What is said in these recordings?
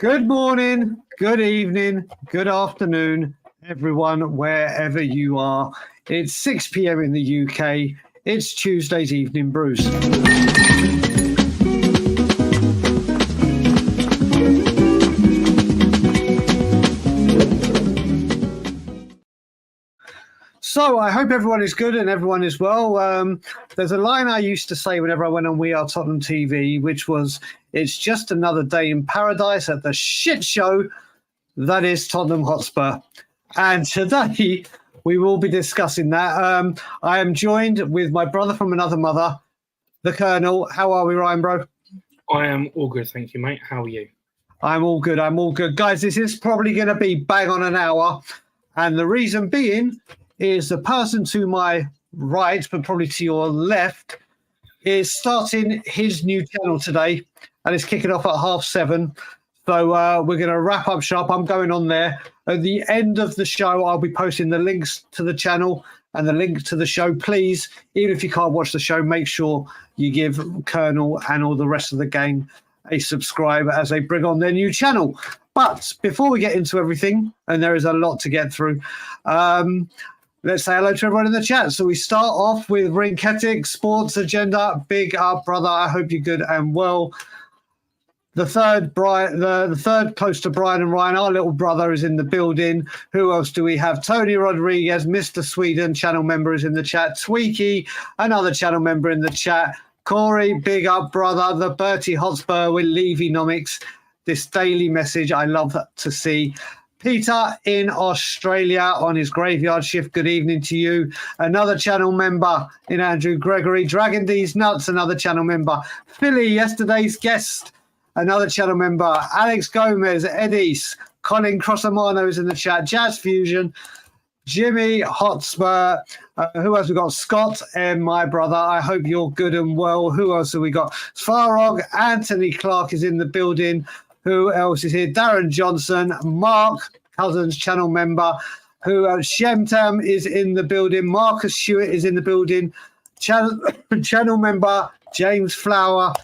Good morning, good evening, good afternoon, everyone, wherever you are. It's 6 p.m. in the UK. It's Tuesday's Evening Brews. So I hope everyone is good and everyone is well. There's a line I used to say whenever I went on We Are Tottenham TV, which was, it's just another day in paradise at the shit show that is Tottenham Hotspur. And today we will be discussing that. I am joined with my brother from another mother, the Colonel. How are we, Ryan, bro? I am all good, thank you, mate. How are you? I'm all good. Guys, this is probably going to be bang on an hour. And the reason being is the person to my right, but probably to your left, is starting his new channel today, and it's kicking off at 7:30. So we're going to wrap up shop. I'm going on there. At the end of the show, I'll be posting the links to the channel and the link to the show. Please, even if you can't watch the show, make sure you give Colonel and all the rest of the gang a subscribe as they bring on their new channel. But before we get into everything, and there is a lot to get through, let's say hello to everyone in the chat. So we start off with Rinketic Sports Agenda. Big up, brother. I hope you're good and well. The third close to Brian and Ryan, our little brother, is in the building. Who else do we have? Tony Rodriguez, Mr. Sweden, channel member, is in the chat. Tweaky, another channel member in the chat. Corey, big up, brother. The Bertie Hotspur with Levynomics. This daily message I love to see. Peter in Australia on his graveyard shift. Good evening to you. Another channel member in Andrew Gregory. Dragon D's Nuts, another channel member. Philly, yesterday's guest, another channel member. Alex Gomez, Eddies. Colin Crossamano is in the chat. Jazz Fusion. Jimmy Hotspur. Who else we got? Scott and my brother. I hope you're good and well. Who else have we got? Svarog. Anthony Clark is in the building. Who else is here? Darren Johnson, Mark Cousins, channel member. Who else? Shemtam is in the building. Marcus Stewart is in the building. Channel member James Flower.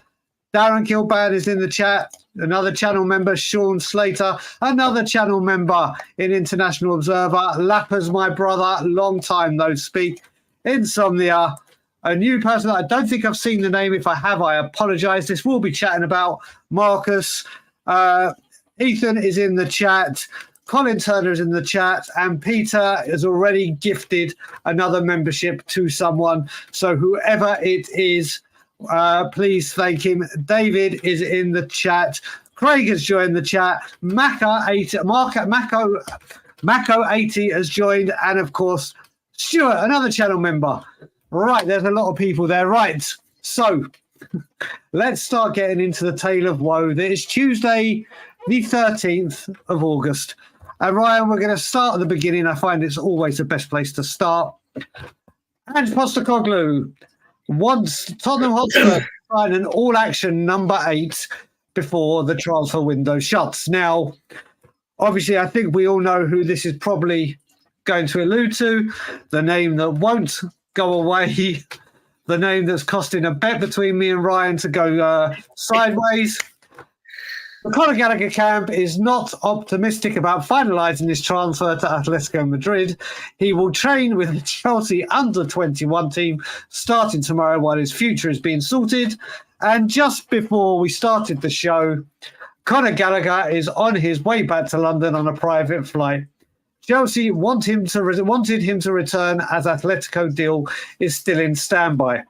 Darren Kilban is in the chat. Another channel member, Sean Slater. Another channel member in International Observer. Lappers, my brother. Long time no speak. Insomnia. A new person that I don't think I've seen the name. If I have, I apologise. This will be chatting about Marcus. Ethan is in the chat. Colin Turner is in the chat. And Peter has already gifted another membership to someone. So whoever it is, please thank him. David is in the chat. Craig has joined the chat. Mako80 has joined. And of course, Stuart, another channel member. Right, there's a lot of people there. Right, so let's start getting into the tale of woe. It's Tuesday, the 13th of August. And Ryan, we're going to start at the beginning. I find it's always the best place to start. Ange Postecoglou wants Tottenham Hotspur to sign an all-action number 8 before the transfer window shuts. Now, obviously, I think we all know who this is probably going to allude to. The name that won't go away. The name that's costing a bet between me and Ryan to go sideways. The Conor Gallagher camp is not optimistic about finalising his transfer to Atletico Madrid. He will train with the Chelsea under-21 team starting tomorrow while his future is being sorted. And just before we started the show, Conor Gallagher is on his way back to London on a private flight. Chelsea wanted him to return as Atletico deal is still in standby.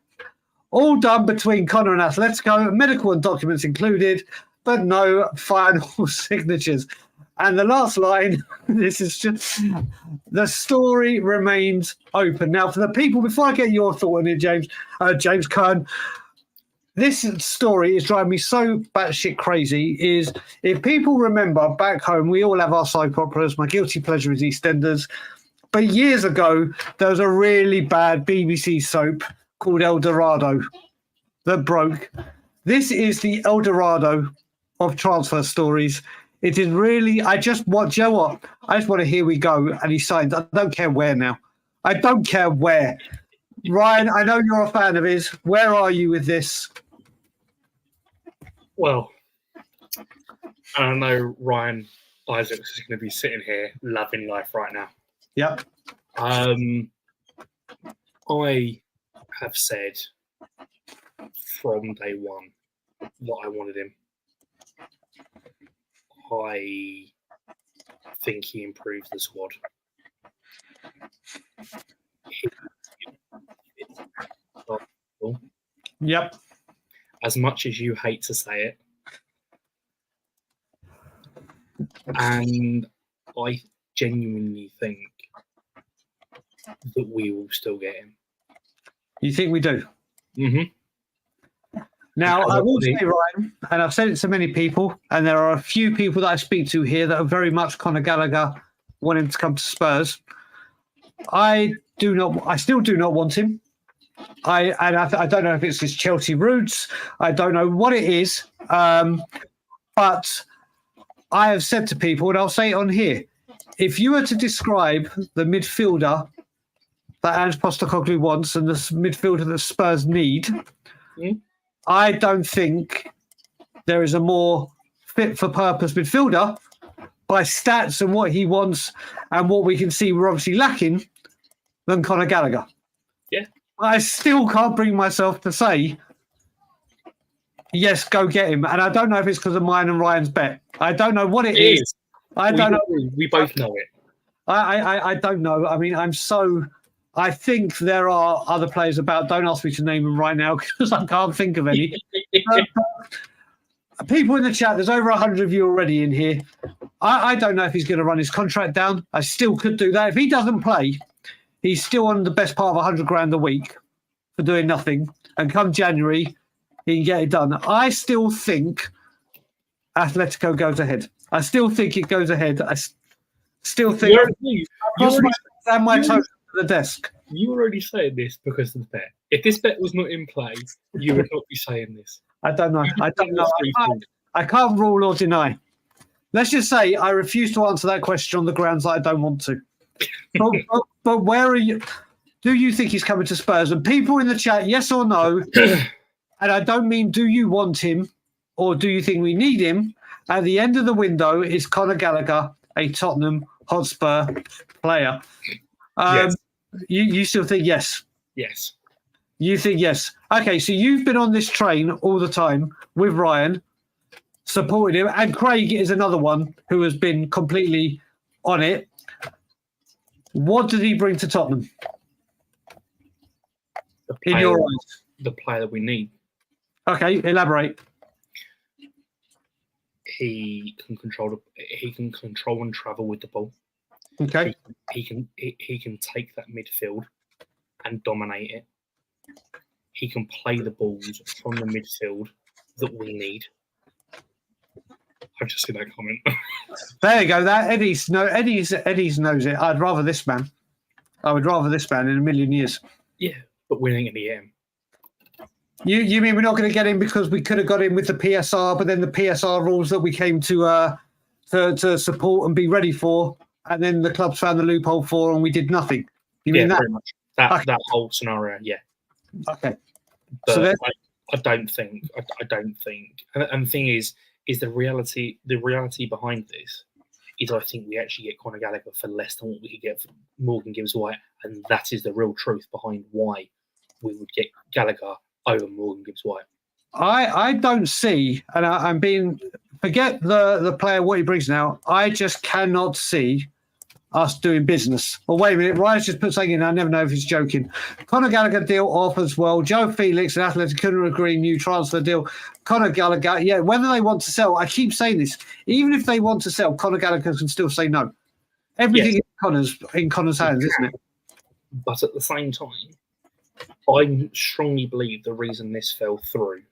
All done between Conor and Atletico, medical and documents included, but no final signatures. And the last line, this is just, the story remains open. Now, for the people, before I get your thought on it, James Kern, this story is driving me so batshit crazy. Is if people remember back home, we all have our soap operas. My guilty pleasure is EastEnders. But years ago, there was a really bad BBC soap called El Dorado that broke. This is the El Dorado of transfer stories. It is really, I just want to hear we go. And he signed. I don't care where now. I don't care where. Ryan, I know you're a fan of his. Where are you with this? Well, I know Ryan Isaacs is going to be sitting here loving life right now. Yep. I have said from day one what I wanted him. I think he improves the squad. Yep. As much as you hate to say it. And I genuinely think that we will still get him. You think we do? Mm-hmm. Now, I will say, Ryan, and I've said it to many people, and there are a few people that I speak to here that are very much Conor Gallagher wanting to come to Spurs. I still do not want him. I don't know if it's his Chelsea roots. I don't know what it is. But I have said to people, and I'll say it on here, if you were to describe the midfielder that Ange Postecoglou wants and the midfielder that Spurs need, I don't think there is a more fit-for-purpose midfielder by stats and what he wants and what we can see we're obviously lacking than Conor Gallagher. Yeah. I still can't bring myself to say, yes, go get him. And I don't know if it's because of mine and Ryan's bet. I don't know what it is. I don't know. We both know it. I don't know. I mean, I think there are other players about. Don't ask me to name them right now because I can't think of any. People in the chat, there's over 100 of you already in here. I don't know if he's going to run his contract down. I still could do that. If he doesn't play, he's still on the best part of 100 grand a week for doing nothing. And come January, he can get it done. I still think Atletico goes ahead. I still think it goes ahead. I still think my toe to the desk. You already said this because of the bet. If this bet was not in play, you would not be saying this. I don't know. I can't rule or deny. Let's just say I refuse to answer that question on the grounds that I don't want to. But where are you? Do you think he's coming to Spurs? And people in the chat, yes or no? And I don't mean do you want him or do you think we need him? At the end of the window is Conor Gallagher, a Tottenham Hotspur player. Yes. You still think yes? Yes. You think yes. Okay, so you've been on this train all the time with Ryan, supported him, and Craig is another one who has been completely on it. What did he bring to Tottenham? In your eyes? The player that we need. Okay, elaborate. He can control and travel with the ball. Okay. He can take that midfield and dominate it. He can play the balls from the midfield that we need. I've just seen that comment. There you go. That Eddie's knows it. I'd rather this man. I would rather this man in a million years. Yeah, but we ain't going to get him. You mean we're not going to get him because we could have got him with the PSR, but then the PSR rules that we came to support and be ready for, and then the clubs found the loophole for, and we did nothing. You mean that? Pretty much. That whole scenario, yeah. Okay. But So I don't think. And the thing is the reality behind this is I think we actually get Conor Gallagher for less than what we could get from Morgan Gibbs-White, and that is the real truth behind why we would get Gallagher over Morgan Gibbs-White. I don't see, and I'm being forget the player what he brings now. I just cannot see us doing business. Well, wait a minute. Ryan's just put something in. I never know if he's joking. Conor Gallagher deal off as well. Joe Felix and Athletic couldn't agree new transfer deal. Conor Gallagher, yeah, whether they want to sell, I keep saying this. Even if they want to sell, Conor Gallagher can still say no. Everything is in Conor's hands, isn't it? But at the same time, I strongly believe the reason this fell through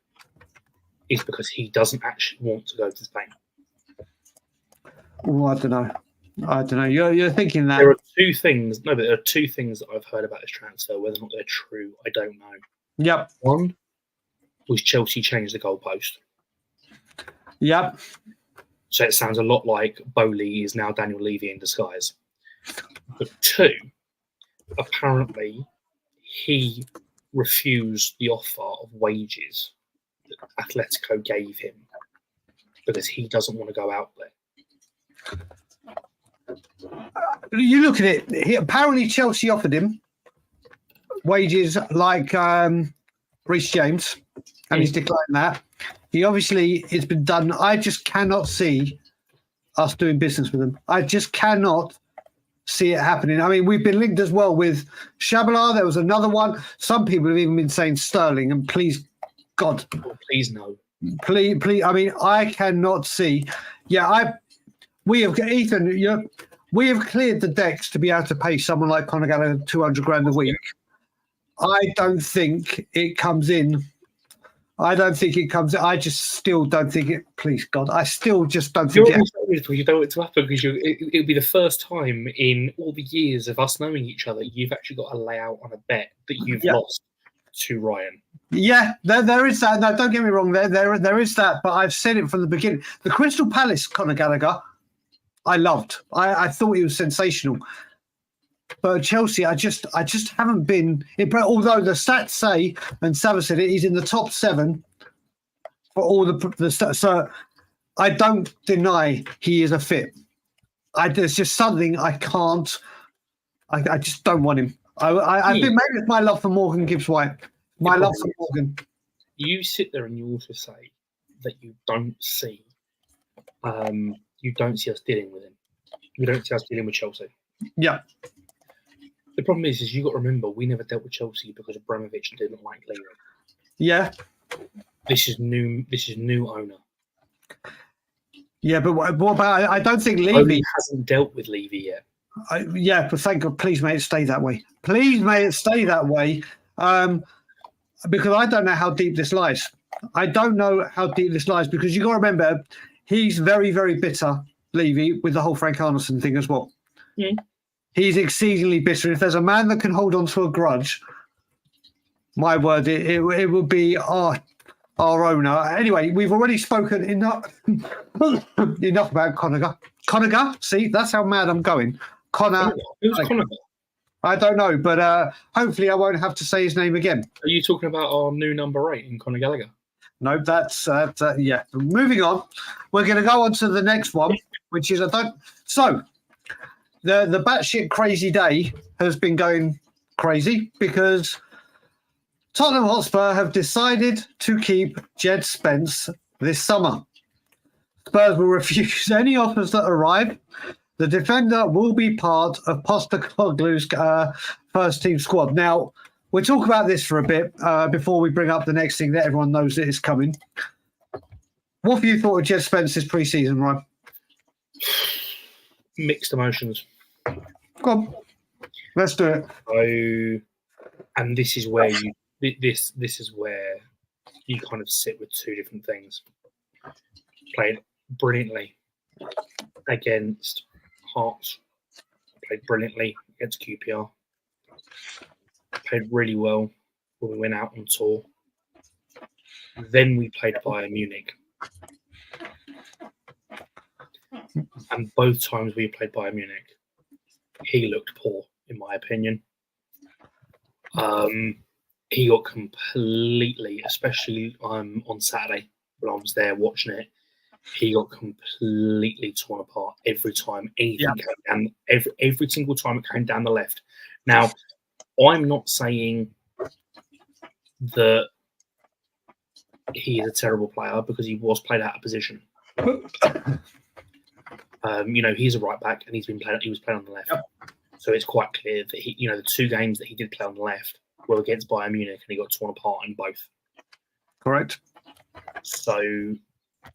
is because he doesn't actually want to go to Spain. Well, I don't know. You're thinking that there are two things. No, but there are two things that I've heard about this transfer. Whether or not they're true, I don't know. Yep. One was Chelsea changed the goalpost. Yep. So it sounds a lot like Bowley is now Daniel Levy in disguise. But two, apparently, he refused the offer of wages that Atletico gave him because he doesn't want to go out there. You look at it. Apparently, Chelsea offered him wages like Reece James, and he's declined that. He obviously it's been done. I just cannot see us doing business with him. I just cannot see it happening. I mean, we've been linked as well with Shabala. There was another one. Some people have even been saying Sterling, and please, God, please no. Please. I mean, I cannot see. Yeah, we have Ethan. We have cleared the decks to be able to pay someone like Conor Gallagher 200 grand a week. I don't think it comes in. I just still don't think it. Please, God, I still just don't think it. You don't want it to happen because it'll be the first time in all the years of us knowing each other you've actually got to lay out on a bet that you've lost to Ryan. Yeah, there is that. No, don't get me wrong. There is that. But I've said it from the beginning. The Crystal Palace Conor Gallagher, I loved. I thought he was sensational. But Chelsea, I just haven't been. Although the stats say, and Sava said it, he's in the top 7 for all the stats. So I don't deny he is a fit. There's just something I can't. I just don't want him. I think maybe it's my love for Morgan Gibbs-White. My love for Morgan. You sit there and you also say that you don't see us dealing with him. You don't see us dealing with Chelsea. Yeah. The problem is you've got to remember we never dealt with Chelsea because Abramovich didn't like Levy. Yeah. This is new owner. Yeah, but what about? I don't think Levy hasn't dealt with Levy yet. But thank God. Please may it stay that way. Please may it stay that way. Because I don't know how deep this lies. Because you got to remember he's very, very bitter, Levy, with the whole Frank Arneson thing as well. Mm. He's exceedingly bitter. If there's a man that can hold on to a grudge, my word, it would be our owner. Anyway, we've already spoken enough about Conor. Conor, see, that's how mad I'm going. Conor. Who's Conor? I don't know, but hopefully I won't have to say his name again. Are you talking about our new number 8 in Conor Gallagher? No, that's yeah. Moving on, we're going to go on to the next one, which is So the batshit crazy day has been going crazy because Tottenham Hotspur have decided to keep Djed Spence this summer. Spurs will refuse any offers that arrive. The defender will be part of Postecoglou's first team squad. Now, we'll talk about this for a bit before we bring up the next thing that everyone knows that is coming. What have you thought of Djed Spence's pre-season, Ryan? Mixed emotions. Go on. Let's do it. And this is where this is where you kind of sit with two different things. Played brilliantly against Hearts. Played brilliantly against QPR. Played really well when we went out on tour. Then we played Bayern Munich. And both times we played Bayern Munich, he looked poor, in my opinion. He got completely, especially on Saturday when I was there watching it, he got completely torn apart every time anything came down. Every single time it came down the left. Now, I'm not saying that he is a terrible player because he was played out of position. He's a right back and he was playing on the left. Yep. So it's quite clear that the two games that he did play on the left were against Bayern Munich and he got torn apart in both. Correct. So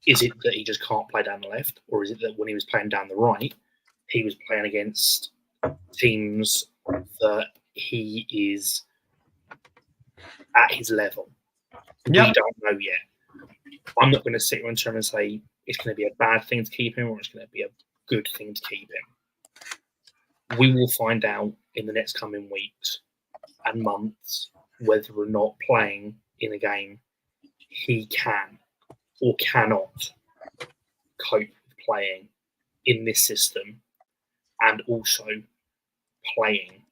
is it that he just can't play down the left, or is it that when he was playing down the right, he was playing against teams that he is at his level? Yep. We don't know yet. I'm not going to sit here and try and say it's going to be a bad thing to keep him or it's going to be a good thing to keep him. We will find out in the next coming weeks and months whether or not playing in a game he can or cannot cope with playing in this system and also playing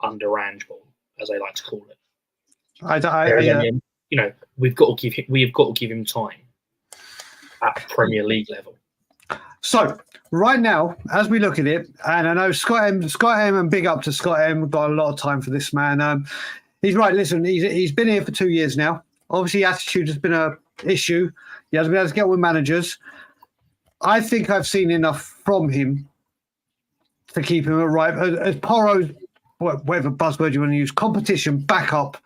under Ange, as they like to call it. We have got to give him time. at Premier League level. So right now, as we look at it, and I know Scott M, and big up to Scott M, got a lot of time for this man. He's right. Listen, he's been here for 2 years now. Obviously, attitude has been an issue. He hasn't been able to get with managers. I think I've seen enough from him to keep him at right. As Porro's, whatever buzzword you want to use, competition, backup,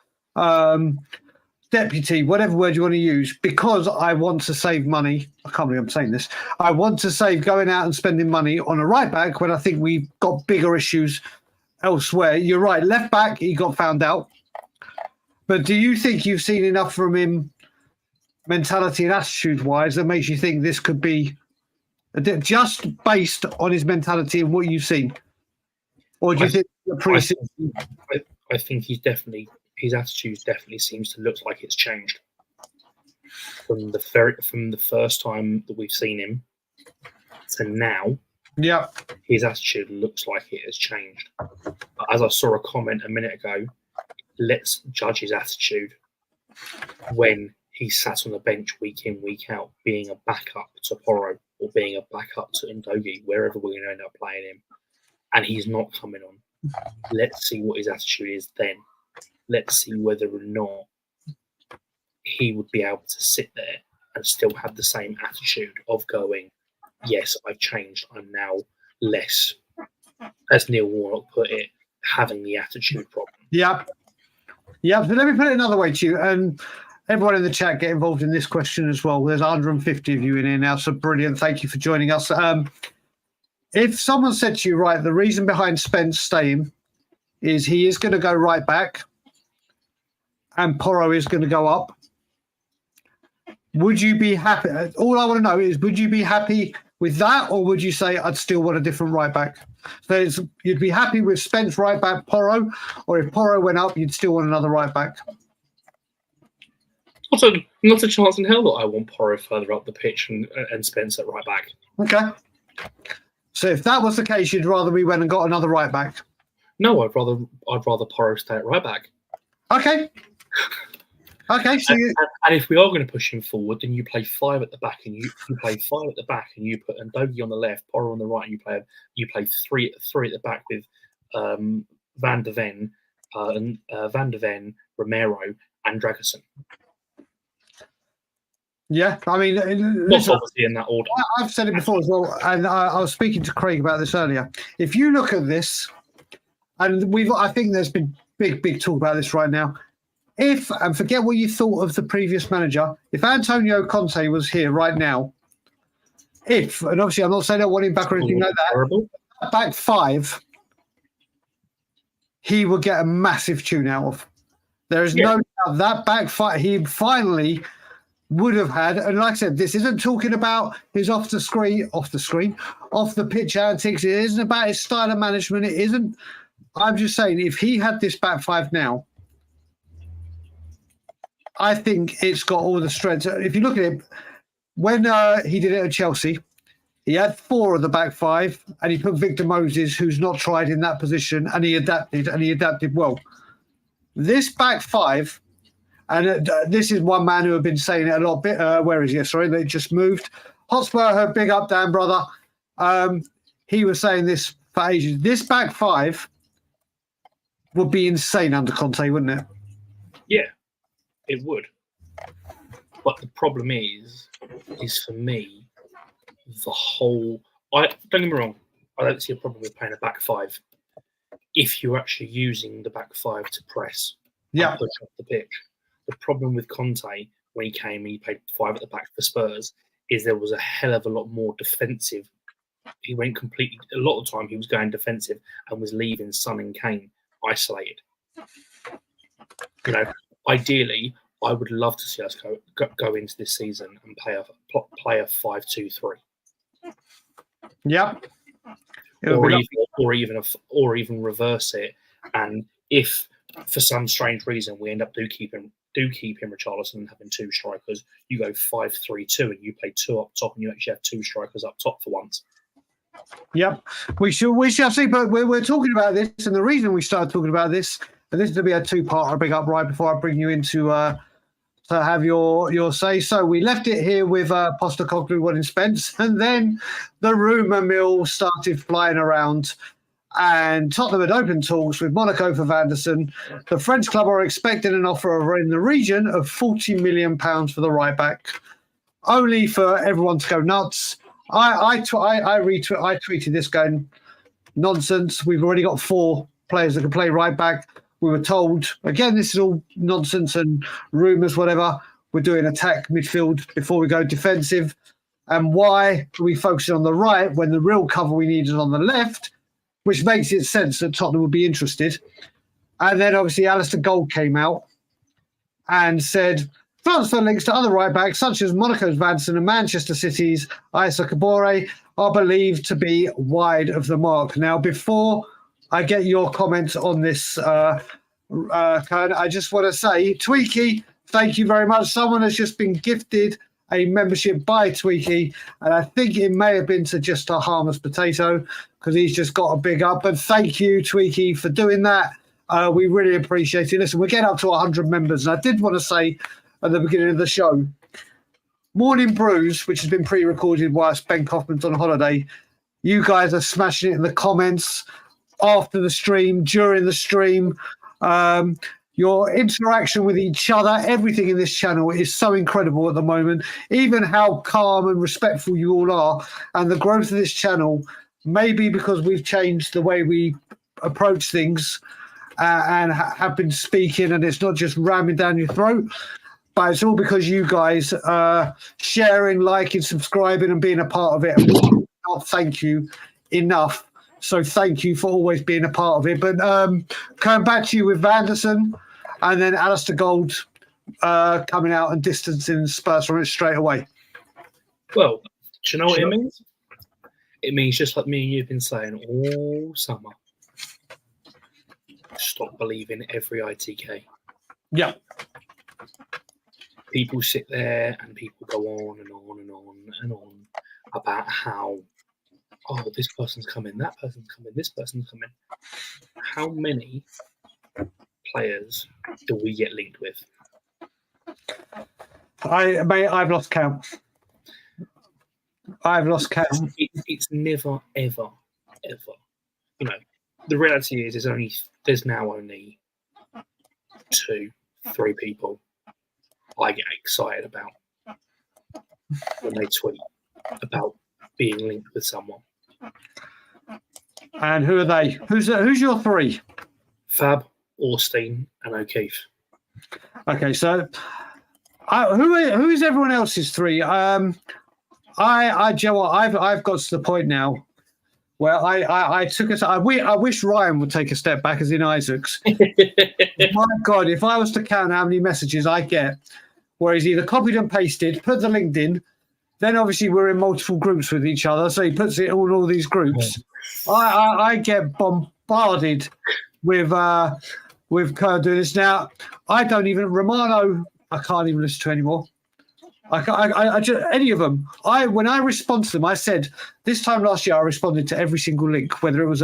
deputy, whatever word you want to use, because I want to save money. I can't believe I'm saying this. I want to save going out and spending money on a right back when I think we've got bigger issues elsewhere. You're right. Left back, he got found out. But do you think you've seen enough from him mentality and attitude-wise that makes you think this could be just based on his mentality and what you've seen? Or do you think the pre-season? I think he's definitely, his attitude definitely seems to look like it's changed from the first time that we've seen him to now. Yeah, his attitude looks like it has changed. But as I saw a comment a minute ago, let's judge his attitude when he sat on the bench week in, week out, being a backup to Porro or being a backup to Ndogi, wherever we're going to end up playing him, and he's not coming on. Let's see what his attitude is then. Let's see whether or not he would be able to sit there and still have the same attitude of going, yes, I've changed. I'm now less, as Neil Warnock put it, having the attitude problem. Yeah. Yeah. So let me put it another way to you. And everyone in the chat get involved in this question as well. There's 150 of you in here now. So brilliant. Thank you for joining us. If someone said to you, right, the reason behind Spence staying is he is going to go right back and Porro is going to go up, would you be happy? All I want to know is, would you be happy with that, or would you say I'd still want a different right back? So you'd be happy with Spence right back, Porro, or if Porro went up, you'd still want another right back? Not a chance in hell that I want Porro further up the pitch and Spence at right back. Okay. So if that was the case, you'd rather we went and got another right back? No, I'd rather Porro stay at right back. Okay. Okay. So and if we are going to push him forward, then you play 5 at the back, and you play 5 at the back, and you put Ndogi on the left, Porro on the right, and you play three at the back with Van der Ven, Romero, and Dragerson. Yeah, I mean, not obviously in that order. I've said it before as well, and I was speaking to Craig about this earlier. If you look at this, and I think there's been big talk about this right now. If, and forget what you thought of the previous manager, if Antonio Conte was here right now, and obviously I'm not saying I want him back or anything like that, back 5, he would get a massive tune out of. There is no doubt that back 5, he finally would have had, and like I said, this isn't talking about his off the pitch antics. It isn't about his style of management. It isn't. I'm just saying, if he had this back 5 now, I think it's got all the strengths. If you look at it, when he did it at Chelsea, he had 4 of the back 5, and he put Victor Moses, who's not tried in that position, and he adapted well. This back 5, and this is one man who have been saying it a lot. Where is he? Sorry, they just moved. Hotspur, her big up, Dan, brother. He was saying this for ages. This back 5 would be insane under Conte, wouldn't it? Yeah. It would. But the problem is for me, the whole... don't get me wrong, I don't see a problem with playing a back 5 if you're actually using the back 5 to press and push up the pitch. The problem with Conte, when he came and he played 5 at the back for Spurs, is there was a hell of a lot more defensive. He went completely... A lot of the time he was going defensive and was leaving Son and Kane isolated. Ideally, I would love to see us go into this season and play a 5-2-3. Yep. Or even reverse it. And if for some strange reason we end up do keep him Richarlison and having 2 strikers, you go 5-3-2 and you play 2 up top, and you actually have 2 strikers up top for once. Yep, we shall see. But we're talking about this, and the reason we started talking about this, and this is to be a 2-parter, big up right before I bring you into to have your say. So we left it here with Postecoglou wanting Spence, and then the rumour mill started flying around. And Tottenham had opened talks with Monaco for Vanderson. The French club are expecting an offer of in the region of £40 million for the right back, only for everyone to go nuts. I tweeted this going, nonsense. We've already got 4 players that can play right back. We were told, again, this is all nonsense and rumours, whatever. We're doing attack midfield before we go defensive. And why are we focusing on the right when the real cover we need is on the left? Which makes it sense that Tottenham would be interested. And then obviously Alistair Gold came out and said transfer links to other right backs such as Monaco's Vanderson and Manchester City's Issa Kabore are believed to be wide of the mark. Now, before I get your comments on this, Kern, I just want to say, Tweaky, thank you very much. Someone has just been gifted a membership by Tweaky, and I think it may have been to just a harmless potato because he's just got a big up. But thank you, Tweaky, for doing that. We really appreciate it. Listen, we're getting up to 100 members, and I did want to say at the beginning of the show, Morning Brews, which has been pre-recorded whilst Ben Kaufman's on holiday, you guys are smashing it in the comments after the stream, during the stream. Your interaction with each other, everything in this channel is so incredible at the moment. Even how calm and respectful you all are, and the growth of this channel, maybe because we've changed the way we approach things and have been speaking, and it's not just ramming down your throat, but it's all because you guys are sharing, liking, subscribing, and being a part of it. And we cannot thank you enough. So thank you for always being a part of it. But coming back to you with Vanderson and then Alistair Gold coming out and distancing Spurs from it straight away. Well, do you know what it means? It means just like me and you've been saying all summer. Stop believing every ITK. Yeah. People sit there and people go on and on and on and on about how, oh, this person's coming, that person's coming, this person's coming. How many players do we get linked with? I've lost count. I've lost count. It's never, ever, ever. You know, the reality is there's now only 2, 3 people I get excited about when they tweet about being linked with someone. And who are they? Who's your 3? Fab, Orstein, and O'Keefe. Okay, so who is everyone else's 3? Joe, I've got to the point now where I took us. I wish Ryan would take a step back, as in Isaac's. My God, if I was to count how many messages I get, where he's either copied and pasted, put the link in, then obviously we're in multiple groups with each other, so he puts it on all these groups. I get bombarded with Kern doing this now. I don't even Romano. I can't even listen to anymore. I just any of them. When I respond to them, I said this time last year I responded to every single link, whether it was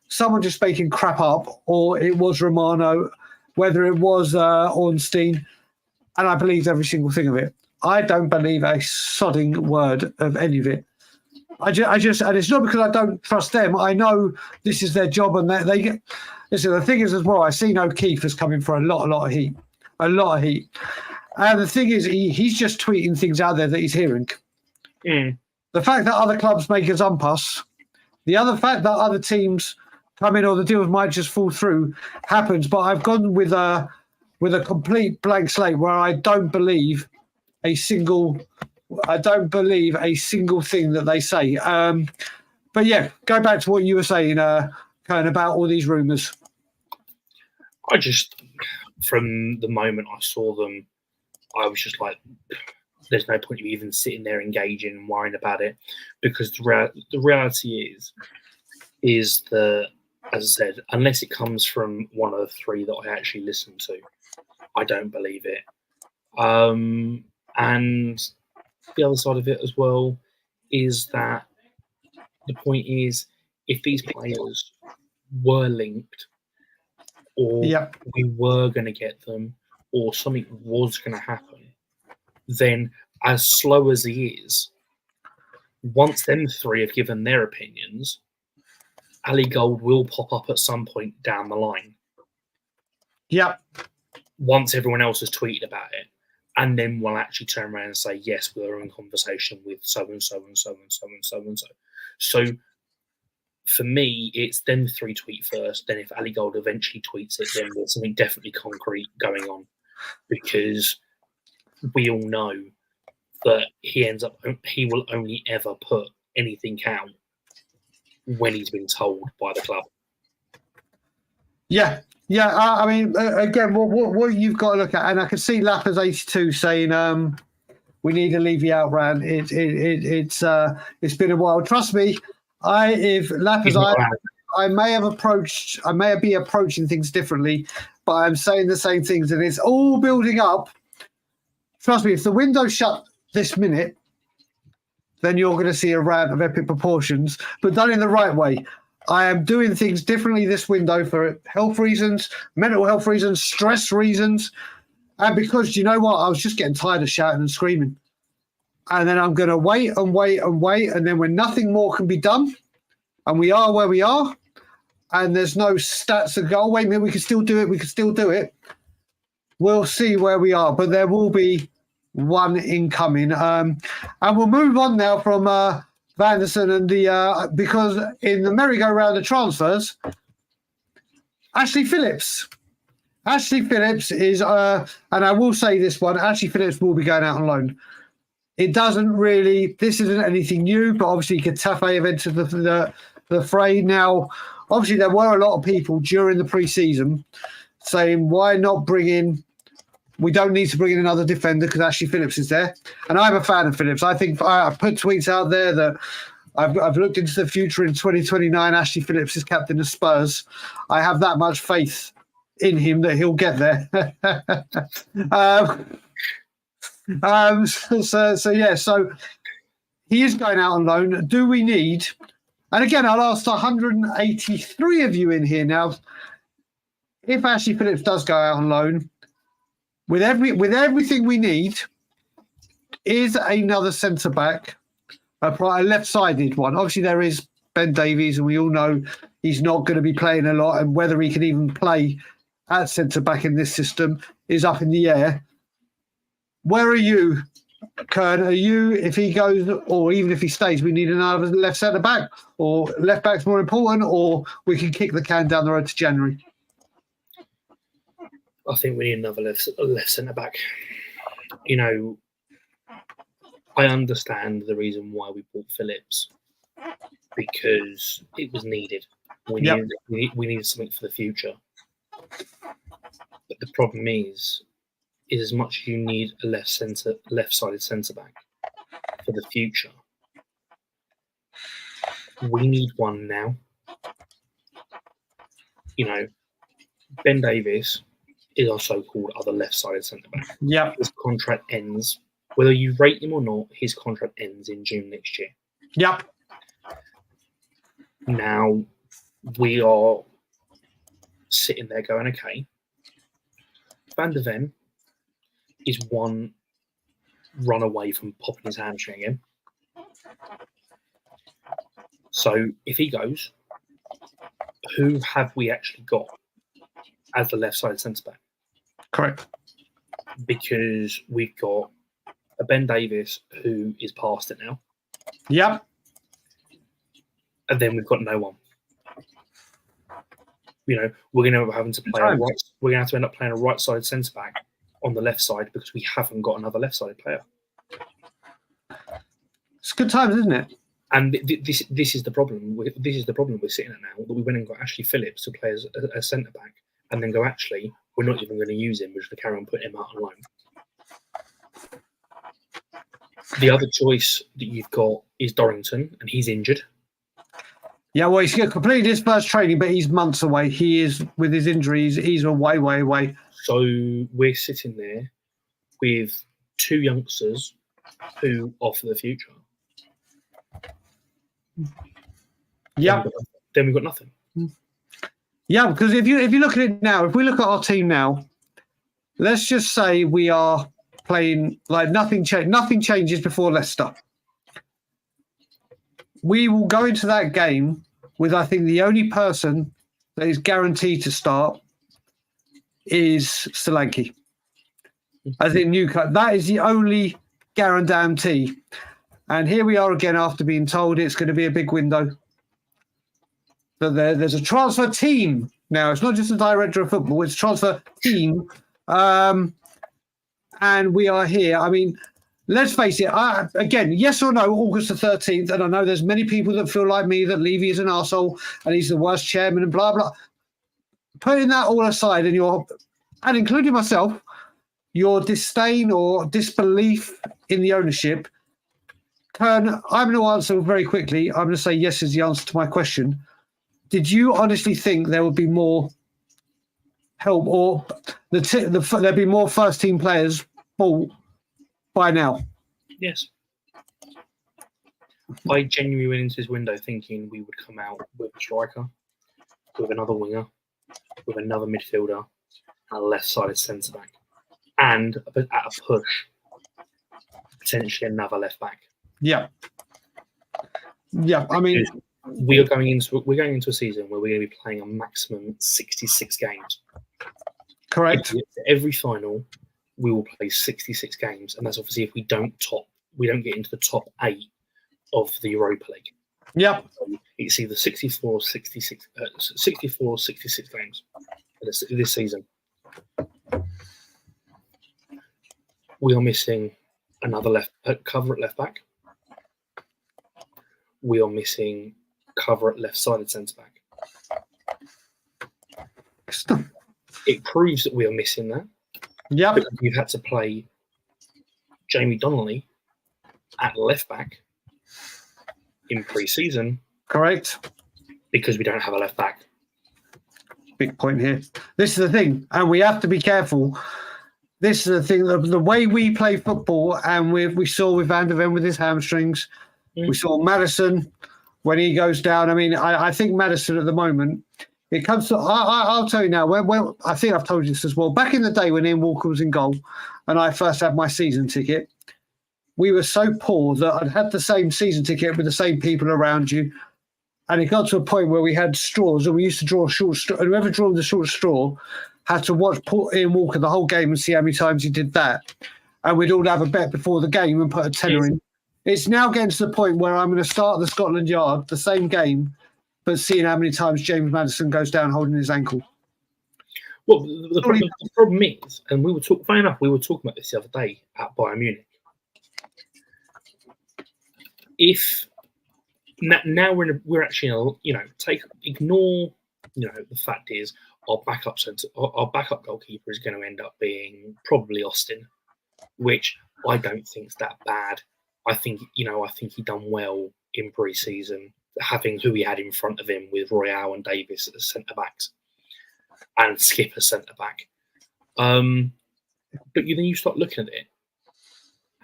someone just making crap up or it was Romano, whether it was Ornstein, and I believed every single thing of it. I don't believe a sodding word of any of it. I just, and it's not because I don't trust them. I know this is their job, and they get. Listen, the thing is as well, I've seen O'Keefe is coming for a lot of heat. And the thing is, he's just tweeting things out there that he's hearing. Mm. The fact that other clubs make us unpass, the other fact that other teams come in or the deals might just fall through happens. But I've gone with a complete blank slate where I don't believe a single thing that they say. But yeah, go back to what you were saying, Kern, about all these rumours. I just, from the moment I saw them, I was just like, there's no point of even sitting there engaging and worrying about it, because the reality is that, as I said, unless it comes from one of the 3 that I actually listen to, I don't believe it. And the other side of it as well is that the point is, if these players were linked, or we were going to get them, or something was going to happen, then as slow as he is, once them three have given their opinions, Ali Gold will pop up at some point down the line. Yep. Once everyone else has tweeted about it, and then we'll actually turn around and say, yes, we're in conversation with so and so and so and so and so and so. So for me, it's them three tweet first. Then if Ali Gold eventually tweets it, then there's something definitely concrete going on, because we all know that he will only ever put anything out when he's been told by the club. Yeah. Yeah, I mean, again, what you've got to look at, and I can see Lappers82 saying, "We need to leave you out, Ran." It's been a while. Trust me, if Lappers, I may be approaching things differently, but I'm saying the same things, and it's all building up. Trust me, if the window's shut this minute, then you're going to see a rant of epic proportions, but done in the right way. I am doing things differently this window for health reasons, mental health reasons, stress reasons. And because, you know what, I was just getting tired of shouting and screaming. And then I'm going to wait and wait and wait. And then when nothing more can be done, and we are where we are, and there's no stats that go, oh, wait a minute, we can still do it. We'll see where we are. But there will be one incoming. And we'll move on now from Vanderson and because in the merry-go-round of transfers, Ashley Phillips is, and I will say this one, Ashley Phillips will be going out on loan. It doesn't really, this isn't anything new, but obviously Getafe have entered the fray. Now, obviously there were a lot of people during the pre-season saying, why not bring in, we don't need to bring in another defender because Ashley Phillips is there. And I'm a fan of Phillips. I think I put tweets out there that I've looked into the future in 2029. Ashley Phillips is captain of Spurs. I have that much faith in him that he'll get there. So he is going out on loan. Do we need, and again, I'll ask 183 of you in here now, if Ashley Phillips does go out on loan, with everything we need, is another centre-back, a left-sided one. Obviously, there is Ben Davies, and we all know he's not going to be playing a lot, and whether he can even play at centre-back in this system is up in the air. Where are you, Kern? Are you, if he goes, or even if he stays, we need another left centre-back, or left-back's more important, or we can kick the can down the road to January? I think we need another left centre-back. You know, I understand the reason why we bought Phillips, because it was needed. We needed something for the future. But the problem is as much as you need a left-sided centre-back for the future, we need one now. You know, Ben Davies is our so-called other left-sided centre-back. Yeah. His contract ends, whether you rate him or not, his contract ends in June next year. Yep. Now, we are sitting there going, okay, Van der Ven is one run away from popping his hamstring again. So if he goes, who have we actually got as the left-sided centre-back? Correct. Because we've got a Ben Davies who is past it now. Yep. And then we've got no one. You know, we're going to end up having to play we're going to have to end up playing a right-sided centre-back on the left side because we haven't got another left-sided player. It's good times, isn't it? And this is the problem. This is the problem we're sitting at now. That we went and got Ashley Phillips to play as a centre back, and then go, actually, we're not even going to use him. We're just going to carry on putting him out on loan. The other choice that you've got is Dorrington, and he's injured. Yeah, well, he's completed his first training, but he's months away. He is, with his injuries, he's way away. So we're sitting there with two youngsters who offer the future. Yeah. Then we've got nothing. Yeah, because if you look at it now, if we look at our team now, let's just say we are playing like nothing changes before Leicester. We will go into that game with, I think, the only person that is guaranteed to start is Solanke. I think Newcastle. That is the only guarantee. And here we are again after being told it's going to be a big window. But there's a transfer team now. It's not just a director of football, it's a transfer team. And we are here. I mean, let's face it. Again, yes or no, August the 13th. And I know there's many people that feel like me that Levy is an arsehole and he's the worst chairman and blah, blah. Putting that all aside and including myself, your disdain or disbelief in the ownership, Kern, I'm going to answer very quickly. I'm going to say yes is the answer to my question. Did you honestly think there would be more help or there'd be more first-team players bought by now? Yes. I genuinely went into this window thinking we would come out with a striker, with another winger, with another midfielder, and a left-sided centre-back. And at a push, potentially another left-back. Yeah. Yeah, I mean... We're going into a season where we're going to be playing a maximum 66 games. Correct. Every final, we will play 66 games, and that's obviously if we don't get into the top 8 of the Europa League. Yep. It's either 64 or 66 games this season. We are missing another cover at left back. We are missing cover at left-sided centre-back. It proves that we are missing that. Yeah, we've had to play Jamie Donnelly at left-back in pre-season. Correct. Because we don't have a left-back. Big point here. This is the thing, and we have to be careful. This is the thing, the way we play football, and we saw with Vanderson with his hamstrings. We saw Madison when he goes down. I mean, I think Madison at the moment, it comes to, I'll tell you now, well, I think I've told you this as well. Back in the day when Ian Walker was in goal and I first had my season ticket, we were so poor that I'd had the same season ticket with the same people around you. And it got to a point where we had straws and we used to draw a short straw. And whoever drew the short straw had to watch Ian Walker the whole game and see how many times he did that. And we'd all have a bet before the game and put a tenner in. It's now getting to the point where I'm going to start the Scotland Yard, the same game, but seeing how many times James Madison goes down holding his ankle. Well, the problem is, and we were talking about this the other day at Bayern Munich. If now we're actually ignore the fact is our backup goalkeeper is going to end up being probably Austin, which I don't think is that bad. I think he done well in pre-season, having who he had in front of him with Royale and Davis as centre backs, and Skip as centre back. But then you start looking at it,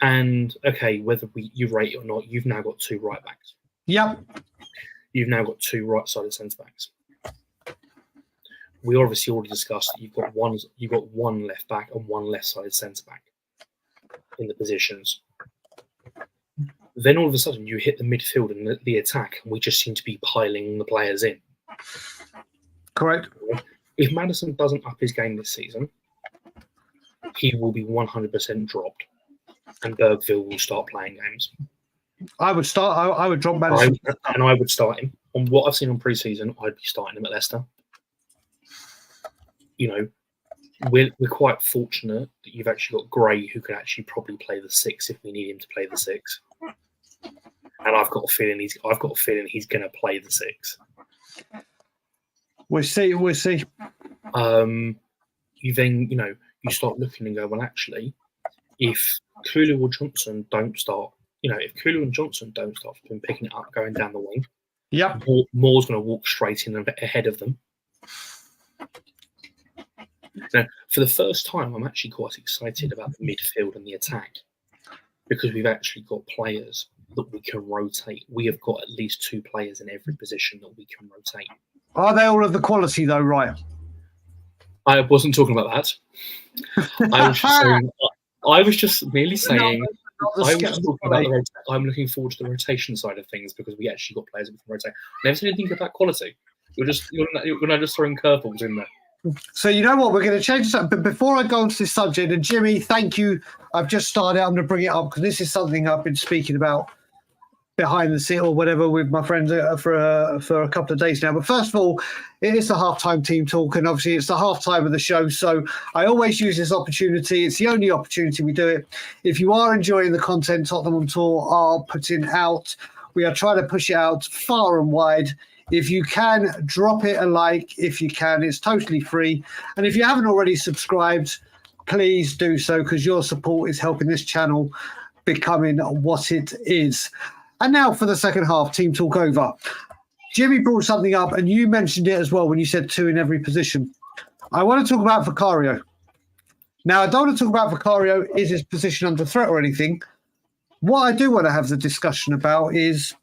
and okay, whether you rate it or not, you've now got 2 right backs. Yep. You've now got 2 right-sided centre backs. We obviously already discussed that you've got one left back and 1 left-sided centre back in the positions. Then all of a sudden you hit the midfield and the attack, and we just seem to be piling the players in. Correct. If Madison doesn't up his game this season, he will be 100% dropped, and Bergville will start playing games. I would drop Madison. I would start him. On what I've seen on pre-season, I'd be starting him at Leicester. We're quite fortunate that you've actually got Gray, who can actually probably play the 6 if we need him to play the 6. And I've got a feeling he's going to play the 6. We'll see. You then you start looking and go, well, actually, if Kulu or Johnson don't start, if Kulu and Johnson don't start picking it up, going down the wing, yep, Moore's going to walk straight in ahead of them. Now, for the first time, I'm actually quite excited about the midfield and the attack, because we've actually got players that we can rotate. We have got at least 2 players in every position that we can rotate. Are they all of the quality, though, right? I wasn't talking about that. I was just merely saying. No, I'm looking forward to the rotation side of things because we actually got players who can rotate. I never said anything about quality. You're gonna just throwing curveballs in there. So you know what? We're going to change this up. But before I go on to this subject, and Jimmy, thank you. I've just started. I'm going to bring it up because this is something I've been speaking about behind the scene or whatever with my friends for a couple of days now. But first of all, it is the halftime team talk, and obviously it's the halftime of the show. So I always use this opportunity. It's the only opportunity we do it. If you are enjoying the content Tottenham on Tour are putting out, we are trying to push it out far and wide. If you can, drop it a like. If you can, it's totally free. And if you haven't already subscribed, please do so because your support is helping this channel becoming what it is. And now for the second half, team talk over. Jimmy brought something up, and you mentioned it as well when you said 2 in every position. I want to talk about Vicario. Now, I don't want to talk about Vicario, is his position under threat or anything. What I do want to have the discussion about is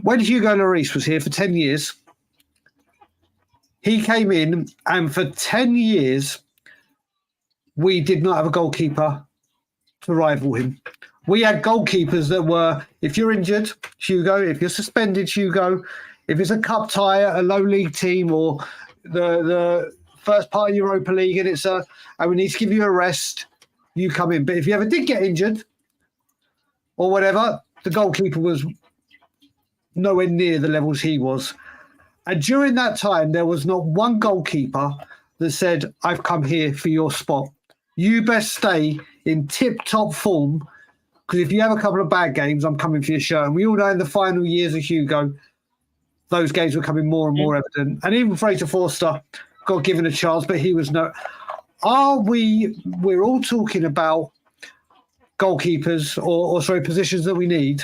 when Hugo Lloris was here for 10 years, he came in, and for 10 years, we did not have a goalkeeper to rival him. We had goalkeepers that were, if you're injured, Hugo, if you're suspended, Hugo, if it's a cup tie at a low league team or the first part of Europa League and and we need to give you a rest, you come in. But if you ever did get injured or whatever, the goalkeeper was nowhere near the levels he was. And during that time, there was not one goalkeeper that said, I've come here for your spot. You best stay in tip-top form because if you have a couple of bad games, I'm coming for your shirt. And we all know in the final years of Hugo, those games were becoming more and more evident. And even Fraser Forster got given a chance, but he was no. We're all talking about goalkeepers or positions that we need.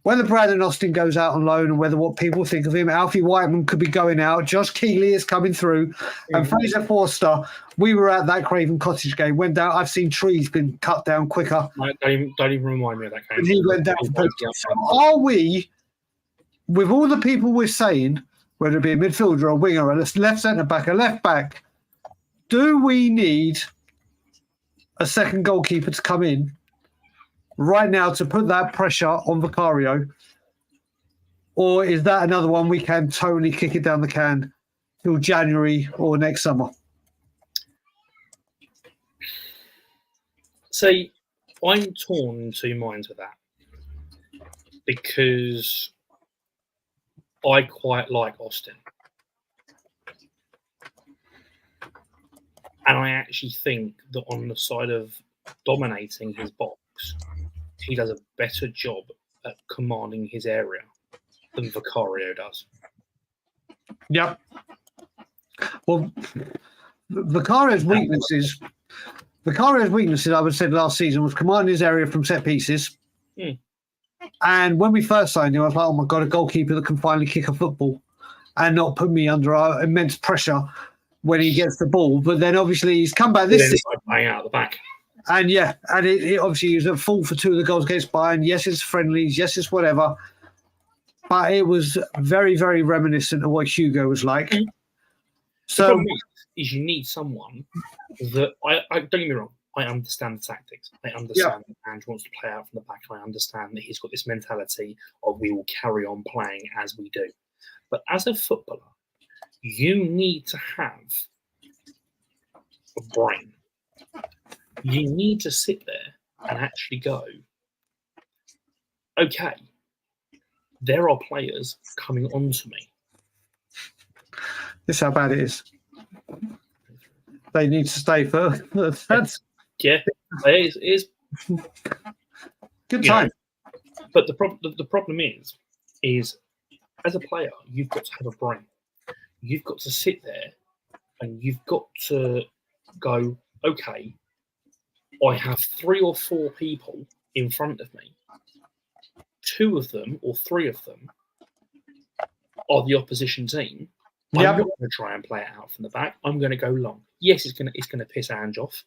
Whether Brandon Austin goes out on loan and whether what people think of him, Alfie Whiteman could be going out. Josh Keeley is coming through. And Fraser Forster, we were at that Craven Cottage game, went down. I've seen trees been cut down quicker. Don't even remind me of that game. And he went down. So are we, with all the people we're saying, whether it be a midfielder, a winger, a left centre-back, a left-back, do we need a second goalkeeper to come in right now to put that pressure on Vicario? Or is that another one we can totally kick it down the can till January or next summer? See, I'm torn in 2 minds with that because I quite like Austin. And I actually think that on the side of dominating his box, he does a better job at commanding his area than Vicario does. Yep. Well, Vicario's weaknesses, I would say last season, was commanding his area from set pieces. And when we first signed him, I was like, oh my God, a goalkeeper that can finally kick a football and not put me under immense pressure when he gets the ball. But then obviously he's come back this season. Playing out the back. And it obviously was at fault for 2 of the goals against Bayern. Yes, it's friendlies. Yes, it's whatever. But it was very, very reminiscent of what Hugo was like. So, the problem is you need someone that I don't get me wrong. I understand the tactics. I understand that Ange wants to play out from the back. I understand that he's got this mentality of we will carry on playing as we do. But as a footballer, you need to have a brain. You need to sit there and actually go, okay, there are players coming onto me. This is how bad it is. They need to stay first. It is. Good time. But the problem is as a player, you've got to have a brain. You've got to sit there and you've got to go, okay, I have 3 or 4 people in front of me. 2 of them or 3 of them are the opposition team. I'm not going to try and play it out from the back. I'm going to go long. Yes, it's going to piss Ange off,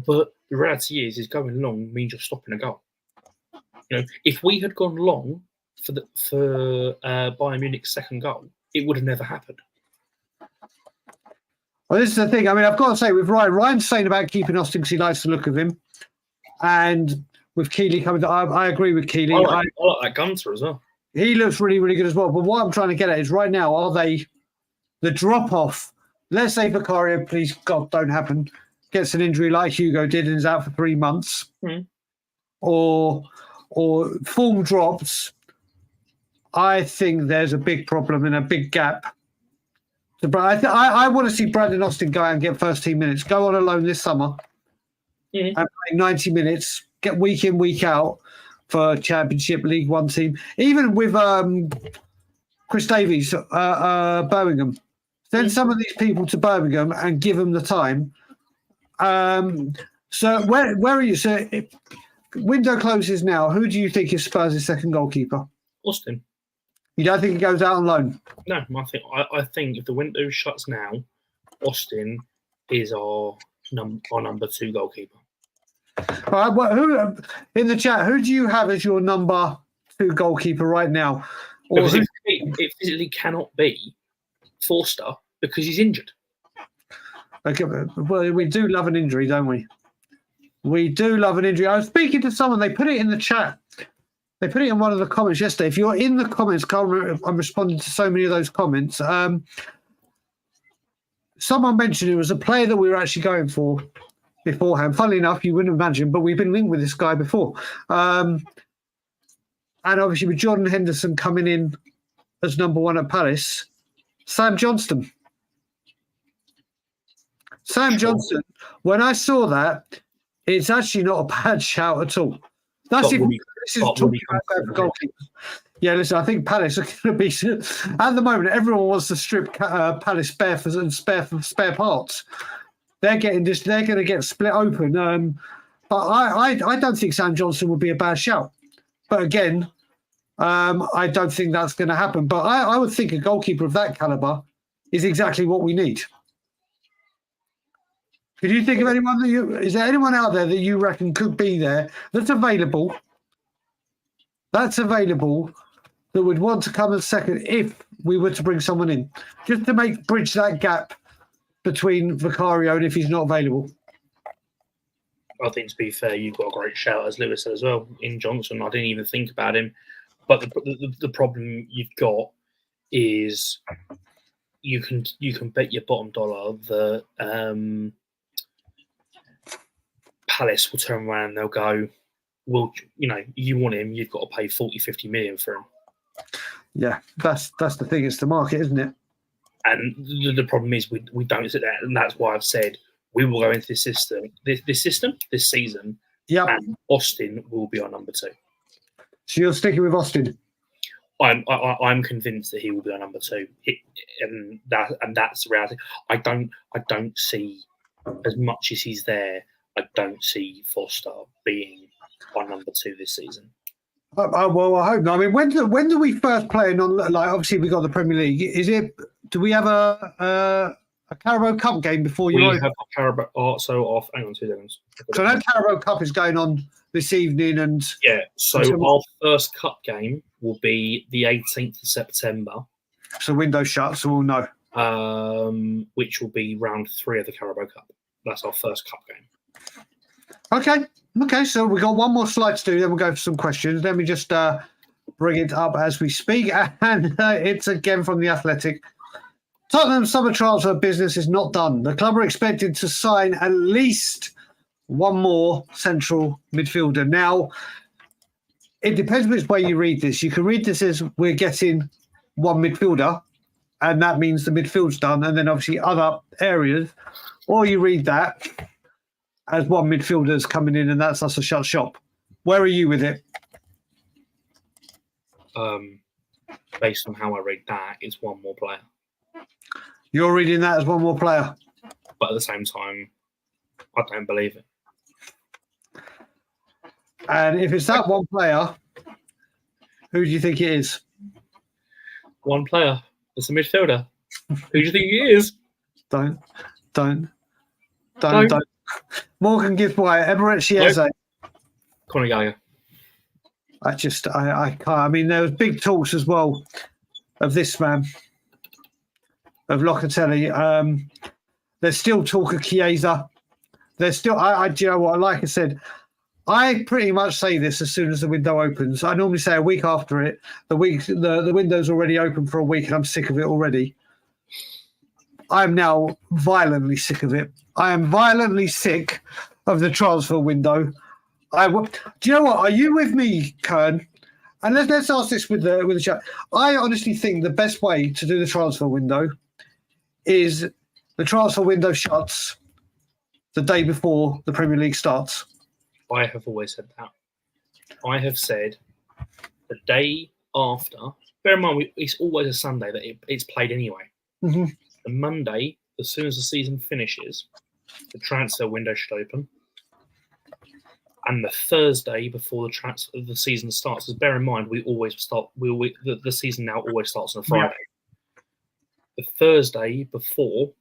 but the reality is going long means you're stopping a goal. If we had gone long for Bayern Munich's second goal, it would have never happened. Well, this is the thing. I mean, I've got to say, with Ryan's saying about keeping Austin because he likes the look of him. And with Keeley coming, I agree with Keeley. I like that Gunter as well. He looks really, really good as well. But what I'm trying to get at is right now, are they the drop-off? Let's say Vicario, please, God, don't happen, gets an injury like Hugo did and is out for 3 months. Or form drops. I think there's a big problem and a big gap. I want to see Brandon Austin go out and get first team minutes. Go on a loan this summer and play 90 minutes. Get week in, week out for Championship League One team. Even with Chris Davies, Birmingham. Send some of these people to Birmingham and give them the time. So where are you? So if window closes now. Who do you think is Spurs' second goalkeeper? Austin. You don't think he goes out on loan? No, I think if the window shuts now, Austin is our number 2 goalkeeper. All right. Well, who in the chat? Who do you have as your number 2 goalkeeper right now? Or because it physically cannot be Forster because he's injured. Okay, well, we do love an injury, don't we? We do love an injury. I was speaking to someone. They put it in the chat. They put it in one of the comments yesterday. If you're in the comments, I'm responding to so many of those comments. Someone mentioned it was a player that we were actually going for beforehand. Funnily enough, you wouldn't imagine, but we've been linked with this guy before. And obviously with Jordan Henderson coming in as number 1 at Palace, Sam Johnston. Sam Johnston, when I saw that, it's actually not a bad shout at all. This is talking about goalkeepers. Yeah, listen, I think Palace are going to be at the moment. Everyone wants to strip Palace bare for spare parts. They're going to get split open. But I don't think Sam Johnston would be a bad shout. But again, I don't think that's going to happen. But I would think a goalkeeper of that caliber is exactly what we need. Could you think of anyone is there anyone out there that you reckon could be there that's available? That would want to come as second if we were to bring someone in, just to bridge that gap between Vicario and if he's not available. I think, to be fair, you've got a great shout, as Lewis said as well, in Johnson. I didn't even think about him. But the problem you've got is you can bet your bottom dollar that Palace will turn around and they'll go, well, you want him, you've got to pay 40, 50 million for him. Yeah, that's the thing. It's the market, isn't it? And the problem is we don't sit there, and that's why I've said we will go into this season. Yeah, and Austin will be our number 2. So you're sticking with Austin? I'm convinced that he will be our number 2, and that's the reality. I don't see, as much as he's there, I don't see Foster being our number 2 this season. Well, I hope not. I mean, when do we first play? Obviously we got the Premier League. Do we have a Carabao Cup game before you? We have a Carabao. Hang on 2 seconds. So that Carabao Cup is going on this evening, and So our first cup game will be the 18th of September. So window shut, so we'll know. Which will be round 3 of the Carabao Cup. That's our first cup game. Okay. So we've got one more slide to do. Then we'll go for some questions. Let me just bring it up as we speak, and it's again from the Athletic. Tottenham summer transfer business is not done. The club are expected to sign at least one more central midfielder. Now, it depends which way you read this. You can read this as we're getting one midfielder, and that means the midfield's done, and then obviously other areas. Or you read that as one midfielder's coming in, and that's us a shut shop. Where are you with it? Based on how I read that, it's one more player. You're reading that as one more player? But at the same time, I don't believe it. And if it's that one player, who do you think it is? One player. It's a midfielder. Who do you think he is? Don't. Morgan Gibbs-White, Emirates Chiesa. Conor Gallagher. I can't. I mean, there was big talks as well of this man, of Locatelli. There's still talk of Chiesa. There's still, do you know what? Like I said, I pretty much say this as soon as the window opens. I normally say a week after it. The window's already open for a week, and I'm sick of it already. I'm now violently sick of it. I am violently sick of the transfer window. Do you know what? Are you with me, Kern? And let's ask this with the chat. I honestly think the best way to do the transfer window is the transfer window shuts the day before the Premier League starts. I have always said that. I have said the day after. Bear in mind, it's always a Sunday that it's played anyway. Mm-hmm. The Monday, as soon as the season finishes, the transfer window should open. And the Thursday before the season starts, because bear in mind, the season now always starts on a Friday. Yeah. The Thursday before,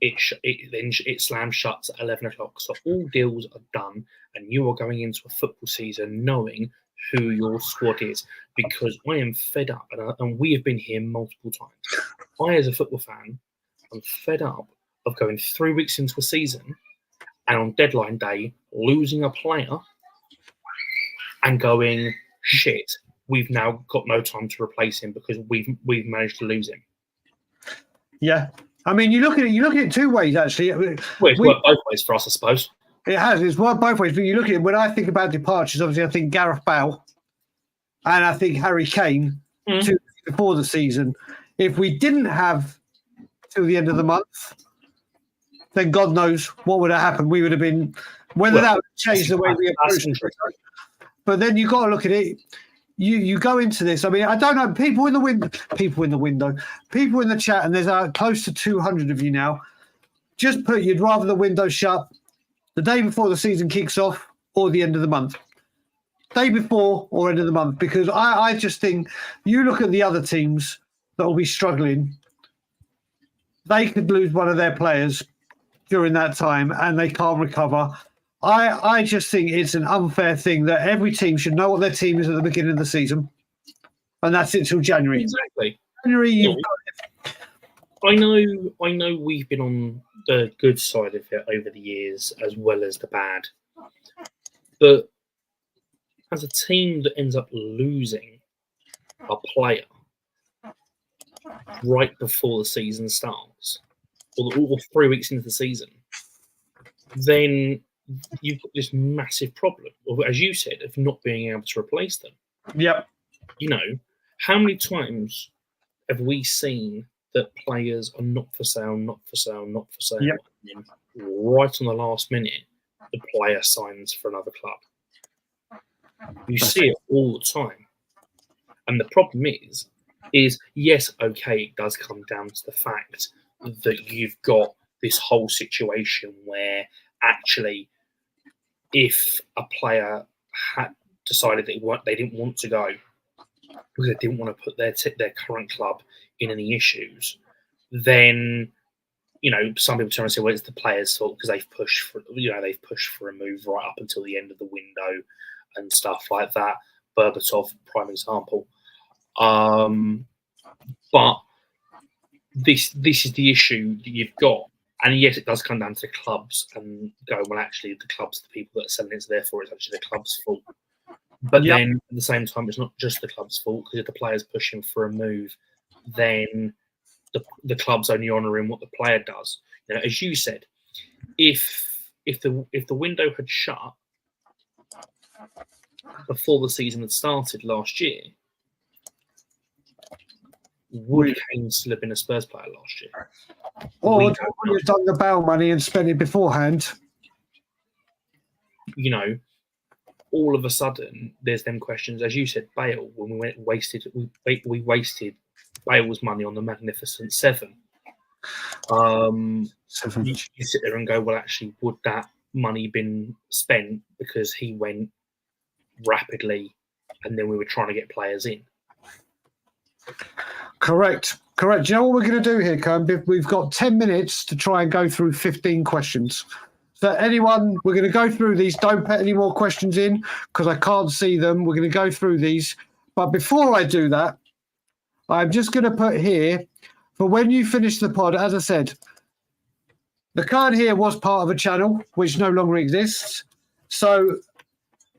it slams shuts at 11 o'clock. So all deals are done, and you are going into a football season knowing who your squad is. Because I am fed up, and we have been here multiple times. I, as a football fan, I'm fed up of going 3 weeks into a season and on deadline day losing a player and going, shit, we've now got no time to replace him because we've managed to lose him. Yeah. I mean, you look at it two ways, actually. Well, it's worked both ways for us, I suppose. It has. It's worked both ways. But you look at it, when I think about departures, obviously I think Gareth Bale and I think Harry Kane 2 weeks before the season. If we didn't have till the end of the month, then God knows what would have happened. We would have been, that would change the way we approach it. But then you've got to look at it. You go into this. I mean, I don't know. People in the chat, and there's close to 200 of you now. Just put you'd rather the window shut the day before the season kicks off or the end of the month. Day before or end of the month, because I just think you look at the other teams that will be struggling. They could lose one of their players during that time and they can't recover. I just think it's an unfair thing that every team should know what their team is at the beginning of the season. And that's it till January. Exactly. January, I know we've been on the good side of it over the years as well as the bad. But as a team that ends up losing a player right before the season starts, or 3 weeks into the season, then you've got this massive problem, or as you said, of not being able to replace them. Yep. You know, how many times have we seen that players are not for sale? Yep. And right on the last minute, the player signs for another club. You see it all the time. And the problem is yes, okay, it does come down to the fact that you've got this whole situation where actually if a player had decided that they didn't want to go because they didn't want to put their current club in any issues, then some people turn and say, well, it's the players' fault because they've pushed for a move right up until the end of the window and stuff like that. Berbatov, prime example. But this is the issue that you've got. And yes, it does come down to the clubs and go, well, actually, the clubs, the people that are selling it, so therefore it's actually the club's fault. But then at the same time, it's not just the club's fault, because if the player's pushing for a move, then the club's only honouring what the player does. As you said, if the window had shut before the season had started last year, would Kane still have been a Spurs player last year? Or would you have done the bail money and spent it beforehand? All of a sudden, there's them questions. As you said, Bale, when we wasted Bale's money on the Magnificent Seven. You sit there and go, well, actually, would that money been spent because he went rapidly and then we were trying to get players in? Correct. Do you know what we're going to do here, Kern? We've got 10 minutes to try and go through 15 questions. So we're going to go through these. Don't put any more questions in because I can't see them. We're going to go through these. But before I do that, I'm just going to put here, for when you finish the pod, as I said, the Kern here was part of a channel which no longer exists. So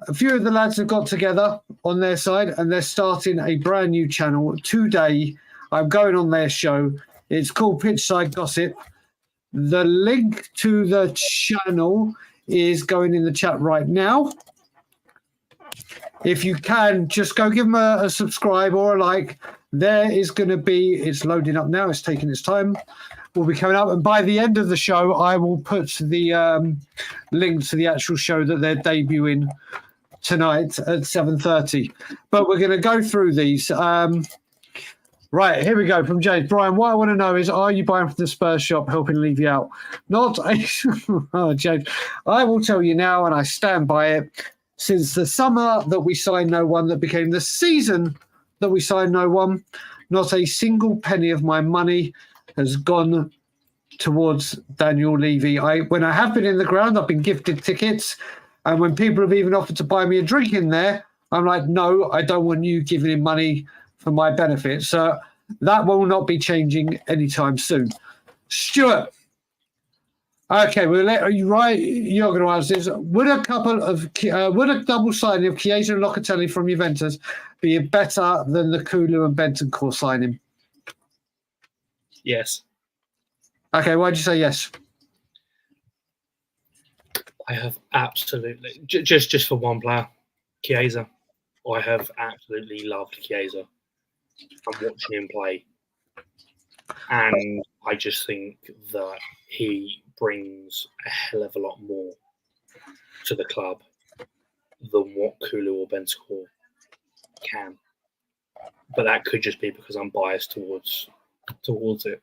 a few of the lads have got together on their side and they're starting a brand new channel today. I'm going on their show. It's called Pitchside Gossip. The link to the channel is going in the chat right now. If you can, just go give them a subscribe or a like. There is going to be, it's loading up now. It's taking its time. Will be coming up. And by the end of the show, I will put the link to the actual show that they're debuting tonight at 7:30. But we're going to go through these. Right, here we go from James. Brian, what I want to know is, are you buying from the Spurs shop, helping leave you out? Not oh, James. I will tell you now, and I stand by it. Since the summer that we signed no one, that became the season that we signed no one, not a single penny of my money has gone towards Daniel Levy. When I have been in the ground, I've been gifted tickets. And when people have even offered to buy me a drink in there, I'm like, no, I don't want you giving him money for my benefit. So that will not be changing anytime soon. Stuart. Okay, are you right? You're going to answer this. Would a double signing of Chiesa and Locatelli from Juventus be better than the Kulu and Bentancur signing? Yes. Okay, why'd you say yes? I have absolutely just for one player, Chiesa. I have absolutely loved Chiesa. I'm watching him play, and I just think that he brings a hell of a lot more to the club than what Kulu or Bentancur can. But that could just be because I'm biased towards it.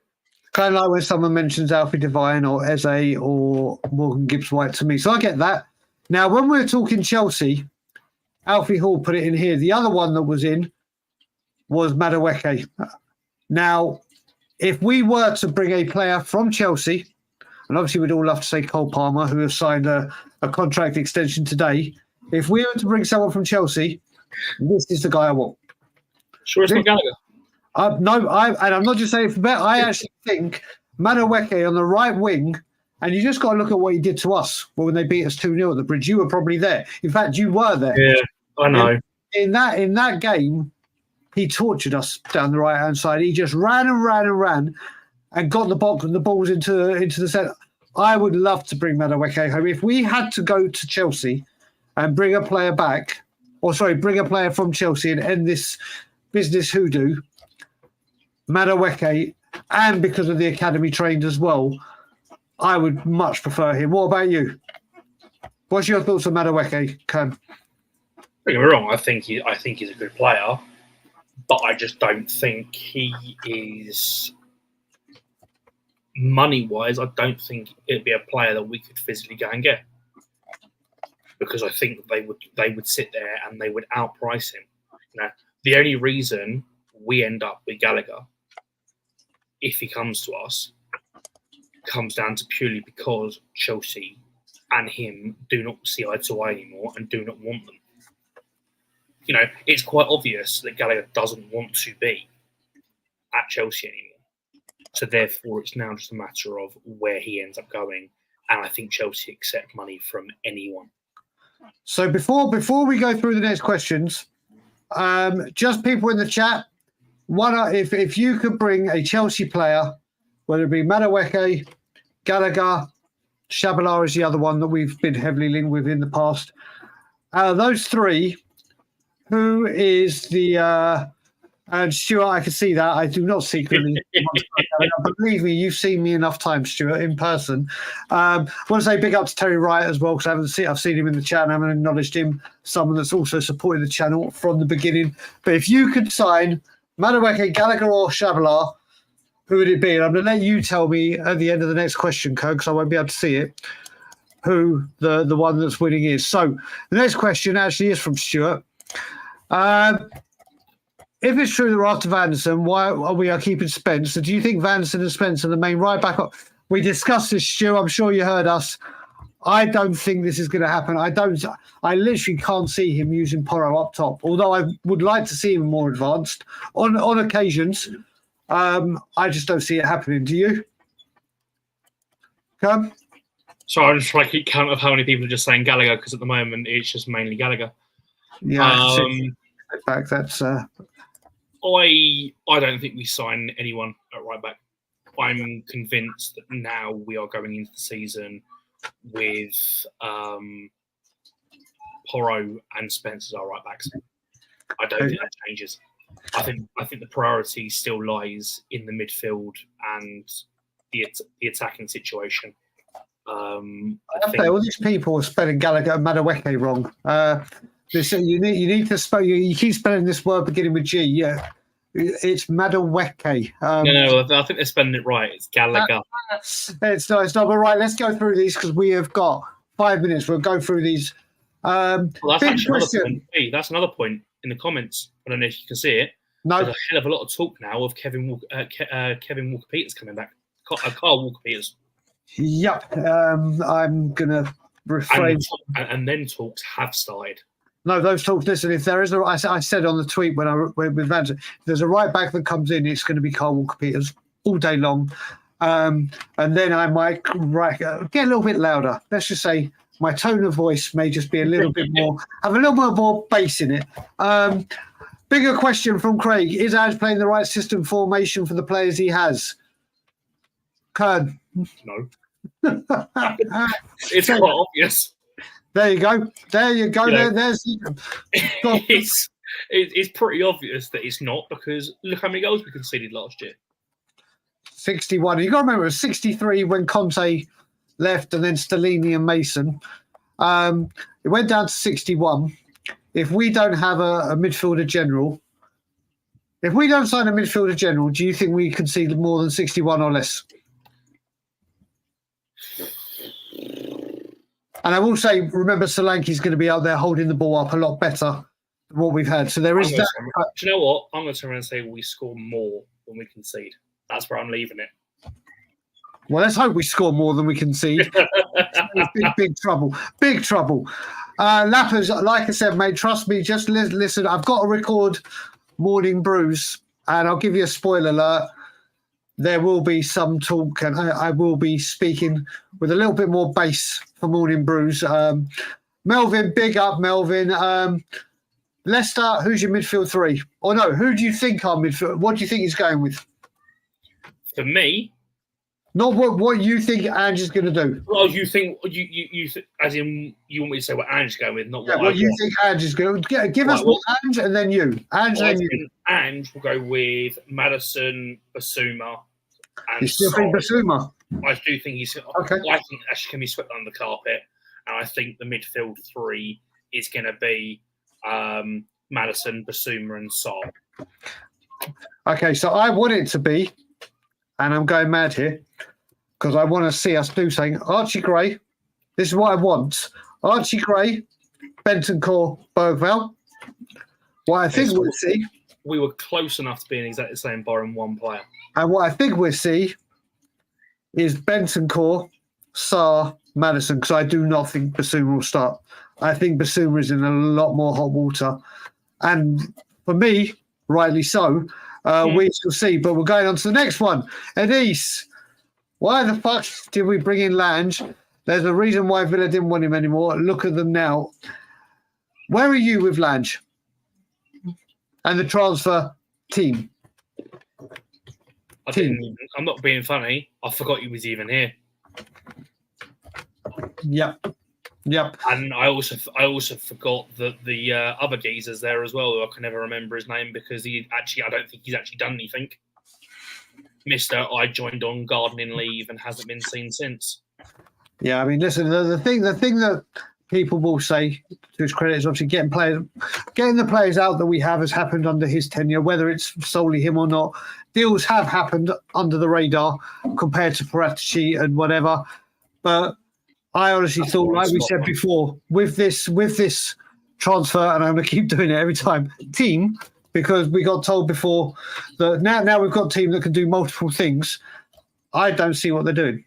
Kind of like when someone mentions Alfie Devine or Eze or Morgan Gibbs-White to me. So I get that. Now, when we're talking Chelsea, Alfie Hall put it in here. The other one that was in was Madueke. Now, if we were to bring a player from Chelsea, and obviously we'd all love to say Cole Palmer, who has signed a contract extension today. If we were to bring someone from Chelsea, this is the guy I want. Sure, it's not Gallagher. No, and I'm not just saying for bet. I actually think Madueke on the right wing, and you just got to look at what he did to us when they beat us 2-0 at the Bridge. You were probably there. In fact, you were there. Yeah, I know. In that game, he tortured us down the right-hand side. He just ran and got the balls into the centre. I would love to bring Madueke home. If we had to go to Chelsea and bring a player from Chelsea and end this business hoodoo, Madueke, and because of the academy trained as well, I would much prefer him. What about you? What's your thoughts on Madueke, Kern? Don't get me wrong. I think he's a good player, but I just don't think he is money-wise. I don't think it'd be a player that we could physically go and get, because I think they would sit there and they would outprice him. You know, the only reason we end up with Gallagher, if he comes to us, comes down to purely because Chelsea and him do not see eye to eye anymore and do not want them. You know, it's quite obvious that Gallagher doesn't want to be at Chelsea anymore. So therefore, it's now just a matter of where he ends up going. And I think Chelsea accept money from anyone. So before we go through the next questions, just people in the chat, if you could bring a Chelsea player, whether it be Madueke, Gallagher, Shabalala is the other one that we've been heavily linked with in the past. Those three, who is the and Stuart, I can see that. I do not secretly. Believe me, you've seen me enough times, Stuart, in person. I want to say big up to Terry Wright as well, because I've seen him in the chat and I haven't acknowledged him. Someone that's also supported the channel from the beginning. But if you could sign Madueke, Gallagher, or Shabalala, who would it be? And I'm going to let you tell me at the end of the next question, Kern, because I won't be able to see it, who the one that's winning is. So the next question actually is from Stuart. If it's true that we're after Vanderson, why are we keeping Spence? So do you think Vanderson and Spence are the main right back? We discussed this, Stu. I'm sure you heard us. I don't think this is going to happen. I literally can't see him using Porro up top, although I would like to see him more advanced on occasions. I just don't see it happening. Do you? Come. So I'm just trying to keep count of how many people are just saying Gallagher, because at the moment it's just mainly Gallagher. Yeah, in fact, that's. I don't think we sign anyone at right back. I'm convinced that now we are going into the season with Porro and Spence as our right backs. I don't think that changes. I think the priority still lies in the midfield and the attacking situation. All these people are spelling Gallagher and Madueke wrong. You need to spell. You keep spelling this word beginning with G. Yeah, it's Madueke. No, I think they're spelling it right. It's Gallagher. It's not. But right, let's go through these because we have got 5 minutes. We'll go through these. Well, that's actually another point. Hey, that's another point in the comments. I don't know if you can see it. No, there's a hell of a lot of talk now of Kevin Walker-Peters coming back. Carl Walker-Peters. Yep. I'm gonna refrain. And then talks have started. No, those talks. Listen, if there is I said on the tweet when with Vanderson, if there's a right back that comes in, it's going to be Carl Walker-Peters all day long. And then I might get a little bit louder. Let's just say my tone of voice may just be a little bit more, have a little bit more bass in it. Bigger question from Craig: is Ange playing the right system formation for the players he has? Kern. No. It's quite obvious. There you go. There's. It's pretty obvious that it's not, because look how many goals we conceded last year. 61. You got to remember, it was 63 when Conte left, and then Stellini and Mason. It went down to 61. If we don't have a midfielder general, if we don't sign a midfielder general, do you think we concede more than 61 or less? And I will say, remember, Solanke's going to be out there holding the ball up a lot better than what we've had. So there is that. Do you know what? I'm going to turn around and say we score more than we concede. That's where I'm leaving it. Well, let's hope we score more than we concede. big trouble. Big trouble. Lappers, like I said, mate, trust me, just listen. I've got to record Morning Brews, and I'll give you a spoiler alert. There will be some talk, and I will be speaking with a little bit more bass for Morning Brews. Melvin, big up, Melvin. Leicester, who's your midfield three? Or no, who do you think our midfield? What do you think he's going with? For me, not what you think Ange is going to do. Well, you think you as in you want me to say what Ange is going with, not what you think Ange is going to give us. What Ange and then you. Ange and then you. Ange will go with Madison, Basuma. And you still think Basuma? I do think he's okay. I think actually can be swept under the carpet, and I think the midfield three is going to be Madison, Basuma, and Saul. Okay, so I want it to be, and I'm going mad here because I want to see us do something. Archie Gray, this is what I want. Archie Gray, Bentancur, Bergvall. What I think we'll see. We were close enough to being exactly the same, barring one player. And what I think we'll see is Bentancur, Sarr, Madison, because I do not think Basuma will start. I think Basuma is in a lot more hot water. And for me, rightly so, we shall see. But we're going on to the next one. Edis, why the fuck did we bring in Lange? There's a reason why Villa didn't want him anymore. Look at them now. Where are you with Lange and the transfer team? I'm not being funny. I forgot he was even here. Yep. And I also forgot that the other geezer's there as well, who I can never remember his name because I don't think he's actually done anything. Mr. I joined on gardening leave and hasn't been seen since. Yeah, I mean, listen, the thing that people will say to his credit is obviously getting the players out that we have has happened under his tenure, whether it's solely him or not. Deals have happened under the radar compared to Paratici and whatever. But I honestly thought, like we said before, with this transfer, and I'm going to keep doing it every time, team, because we got told before that now we've got a team that can do multiple things. I don't see what they're doing.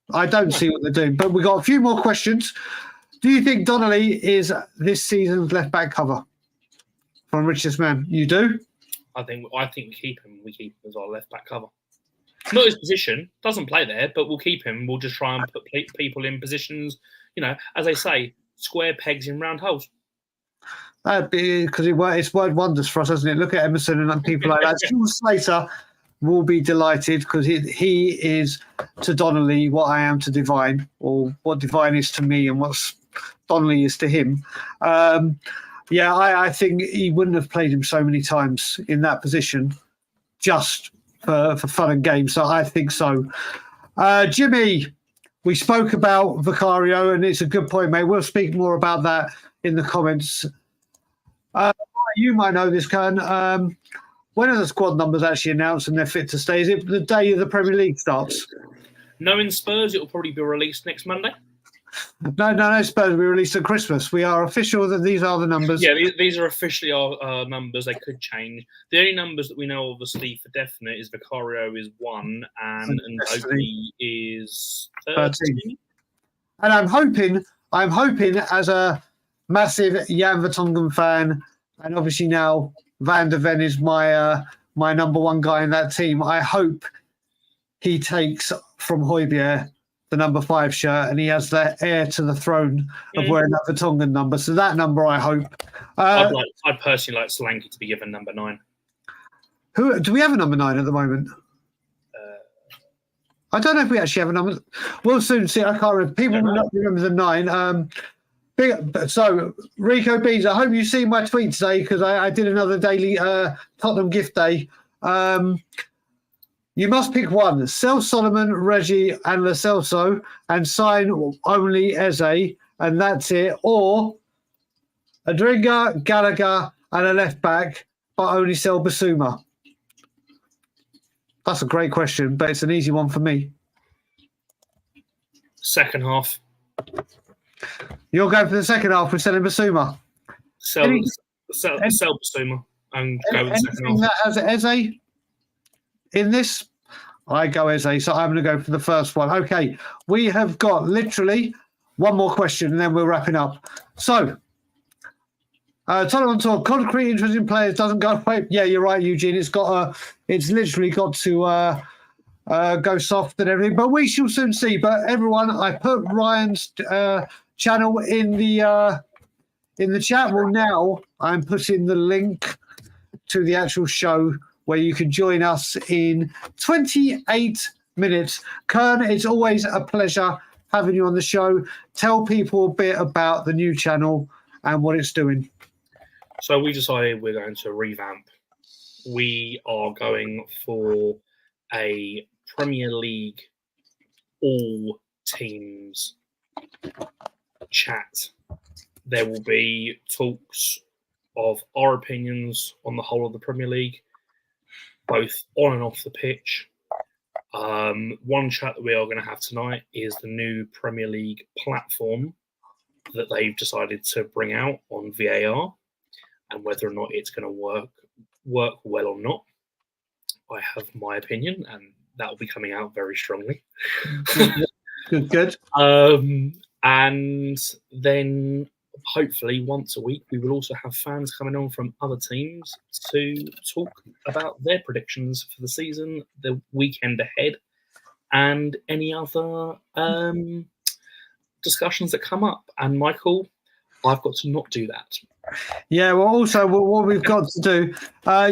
But we got a few more questions. Do you think Donnelly is this season's left back cover from Richest Man? You do? I think we keep him. We keep him as our left back cover. Not his position, doesn't play there, but we'll keep him. We'll just try and put people in positions, as they say, square pegs in round holes. That'd be because it's worked wonders for us, hasn't it? Look at Emerson and people like that. Sean Slater will be delighted because he is to Donnelly what I am to Divine, or what Divine is to me and what Donnelly is to him. I think he wouldn't have played him so many times in that position just for fun and games. So I think so. Jimmy, we spoke about Vicario, and it's a good point, mate. We'll speak more about that in the comments. You might know this, Kern. When are the squad numbers actually announced and they're fit to stay? Is it the day of the Premier League starts? Knowing Spurs, it will probably be released next Monday. No, Spurs will be released at Christmas. We are official that these are the numbers. Yeah, these are officially our numbers. They could change. The only numbers that we know, obviously, for definite is Vicario is 1 and Oakley is 13. And I'm hoping as a massive Jan Vertonghen fan, and obviously now Van der Ven is my number one guy in that team. I hope he takes from Højbjerg the number 5 shirt, and he has the heir to the throne of wearing that Vertonghen number. So that number, I hope. I'd personally like Solanke to be given number 9. Who do we have a number 9 at the moment? I don't know if we actually have a number. We'll soon see. I can't remember. People will not remember the 9. So, Rico Bees, I hope you see my tweet today because I did another daily Tottenham gift day. You must pick one. Sell Solomon, Reggie, and Lo Celso and sign only Eze, and that's it. Or Adringa, Gallagher, and a left back, but only sell Basuma. That's a great question, but it's an easy one for me. Second half. You're going for the second half with selling Basuma? Sell Basuma and go with the second half. That has Eze in this? I go Eze, so I'm going to go for the first one. Okay, we have got literally one more question and then we're wrapping up. So, Tottenham talk, concrete interest in players doesn't go away. Yeah, you're right, Eugene. It's literally got to go soft and everything, but we shall soon see. But everyone, I put Ryan's channel in the chat. Well, now I'm putting the link to the actual show where you can join us in 28 minutes. Kern, it's always a pleasure having you on the show. Tell people a bit about the new channel and what it's doing. So we decided we're going to revamp. We are going for a Premier League all teams chat. There will be talks of our opinions on the whole of the Premier League, both on and off the pitch. One chat that we are going to have tonight is the new Premier League platform that they've decided to bring out on VAR and whether or not it's going to work well or not. I have my opinion, and that will be coming out very strongly. Good. And then hopefully once a week, we will also have fans coming on from other teams to talk about their predictions for the season, the weekend ahead, and any other discussions that come up. And Michael, I've got to not do that. Yeah, well, also what we've got to do,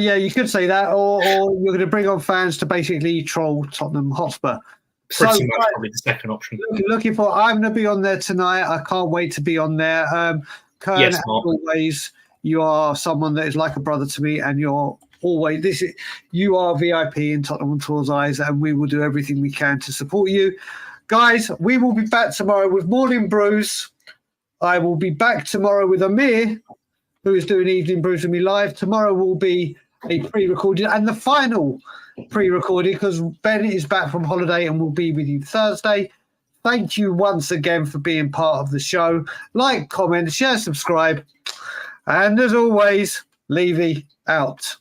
you could say that, or you're going to bring on fans to basically troll Tottenham Hotspur. Pretty much probably the second option. I'm going to be on there tonight. I can't wait to be on there. Kern, yes, as always, you are someone that is like a brother to me, and you are VIP in Tottenham Tour's eyes, and we will do everything we can to support you. Guys, we will be back tomorrow with Morning Brews. I will be back tomorrow with Amir, who is doing Evening Brews with me live. Tomorrow will be a pre-recorded and the final pre-recorded because Ben is back from holiday and will be with you Thursday. Thank you once again for being part of the show. Like, comment, share, subscribe. And as always, Levy out.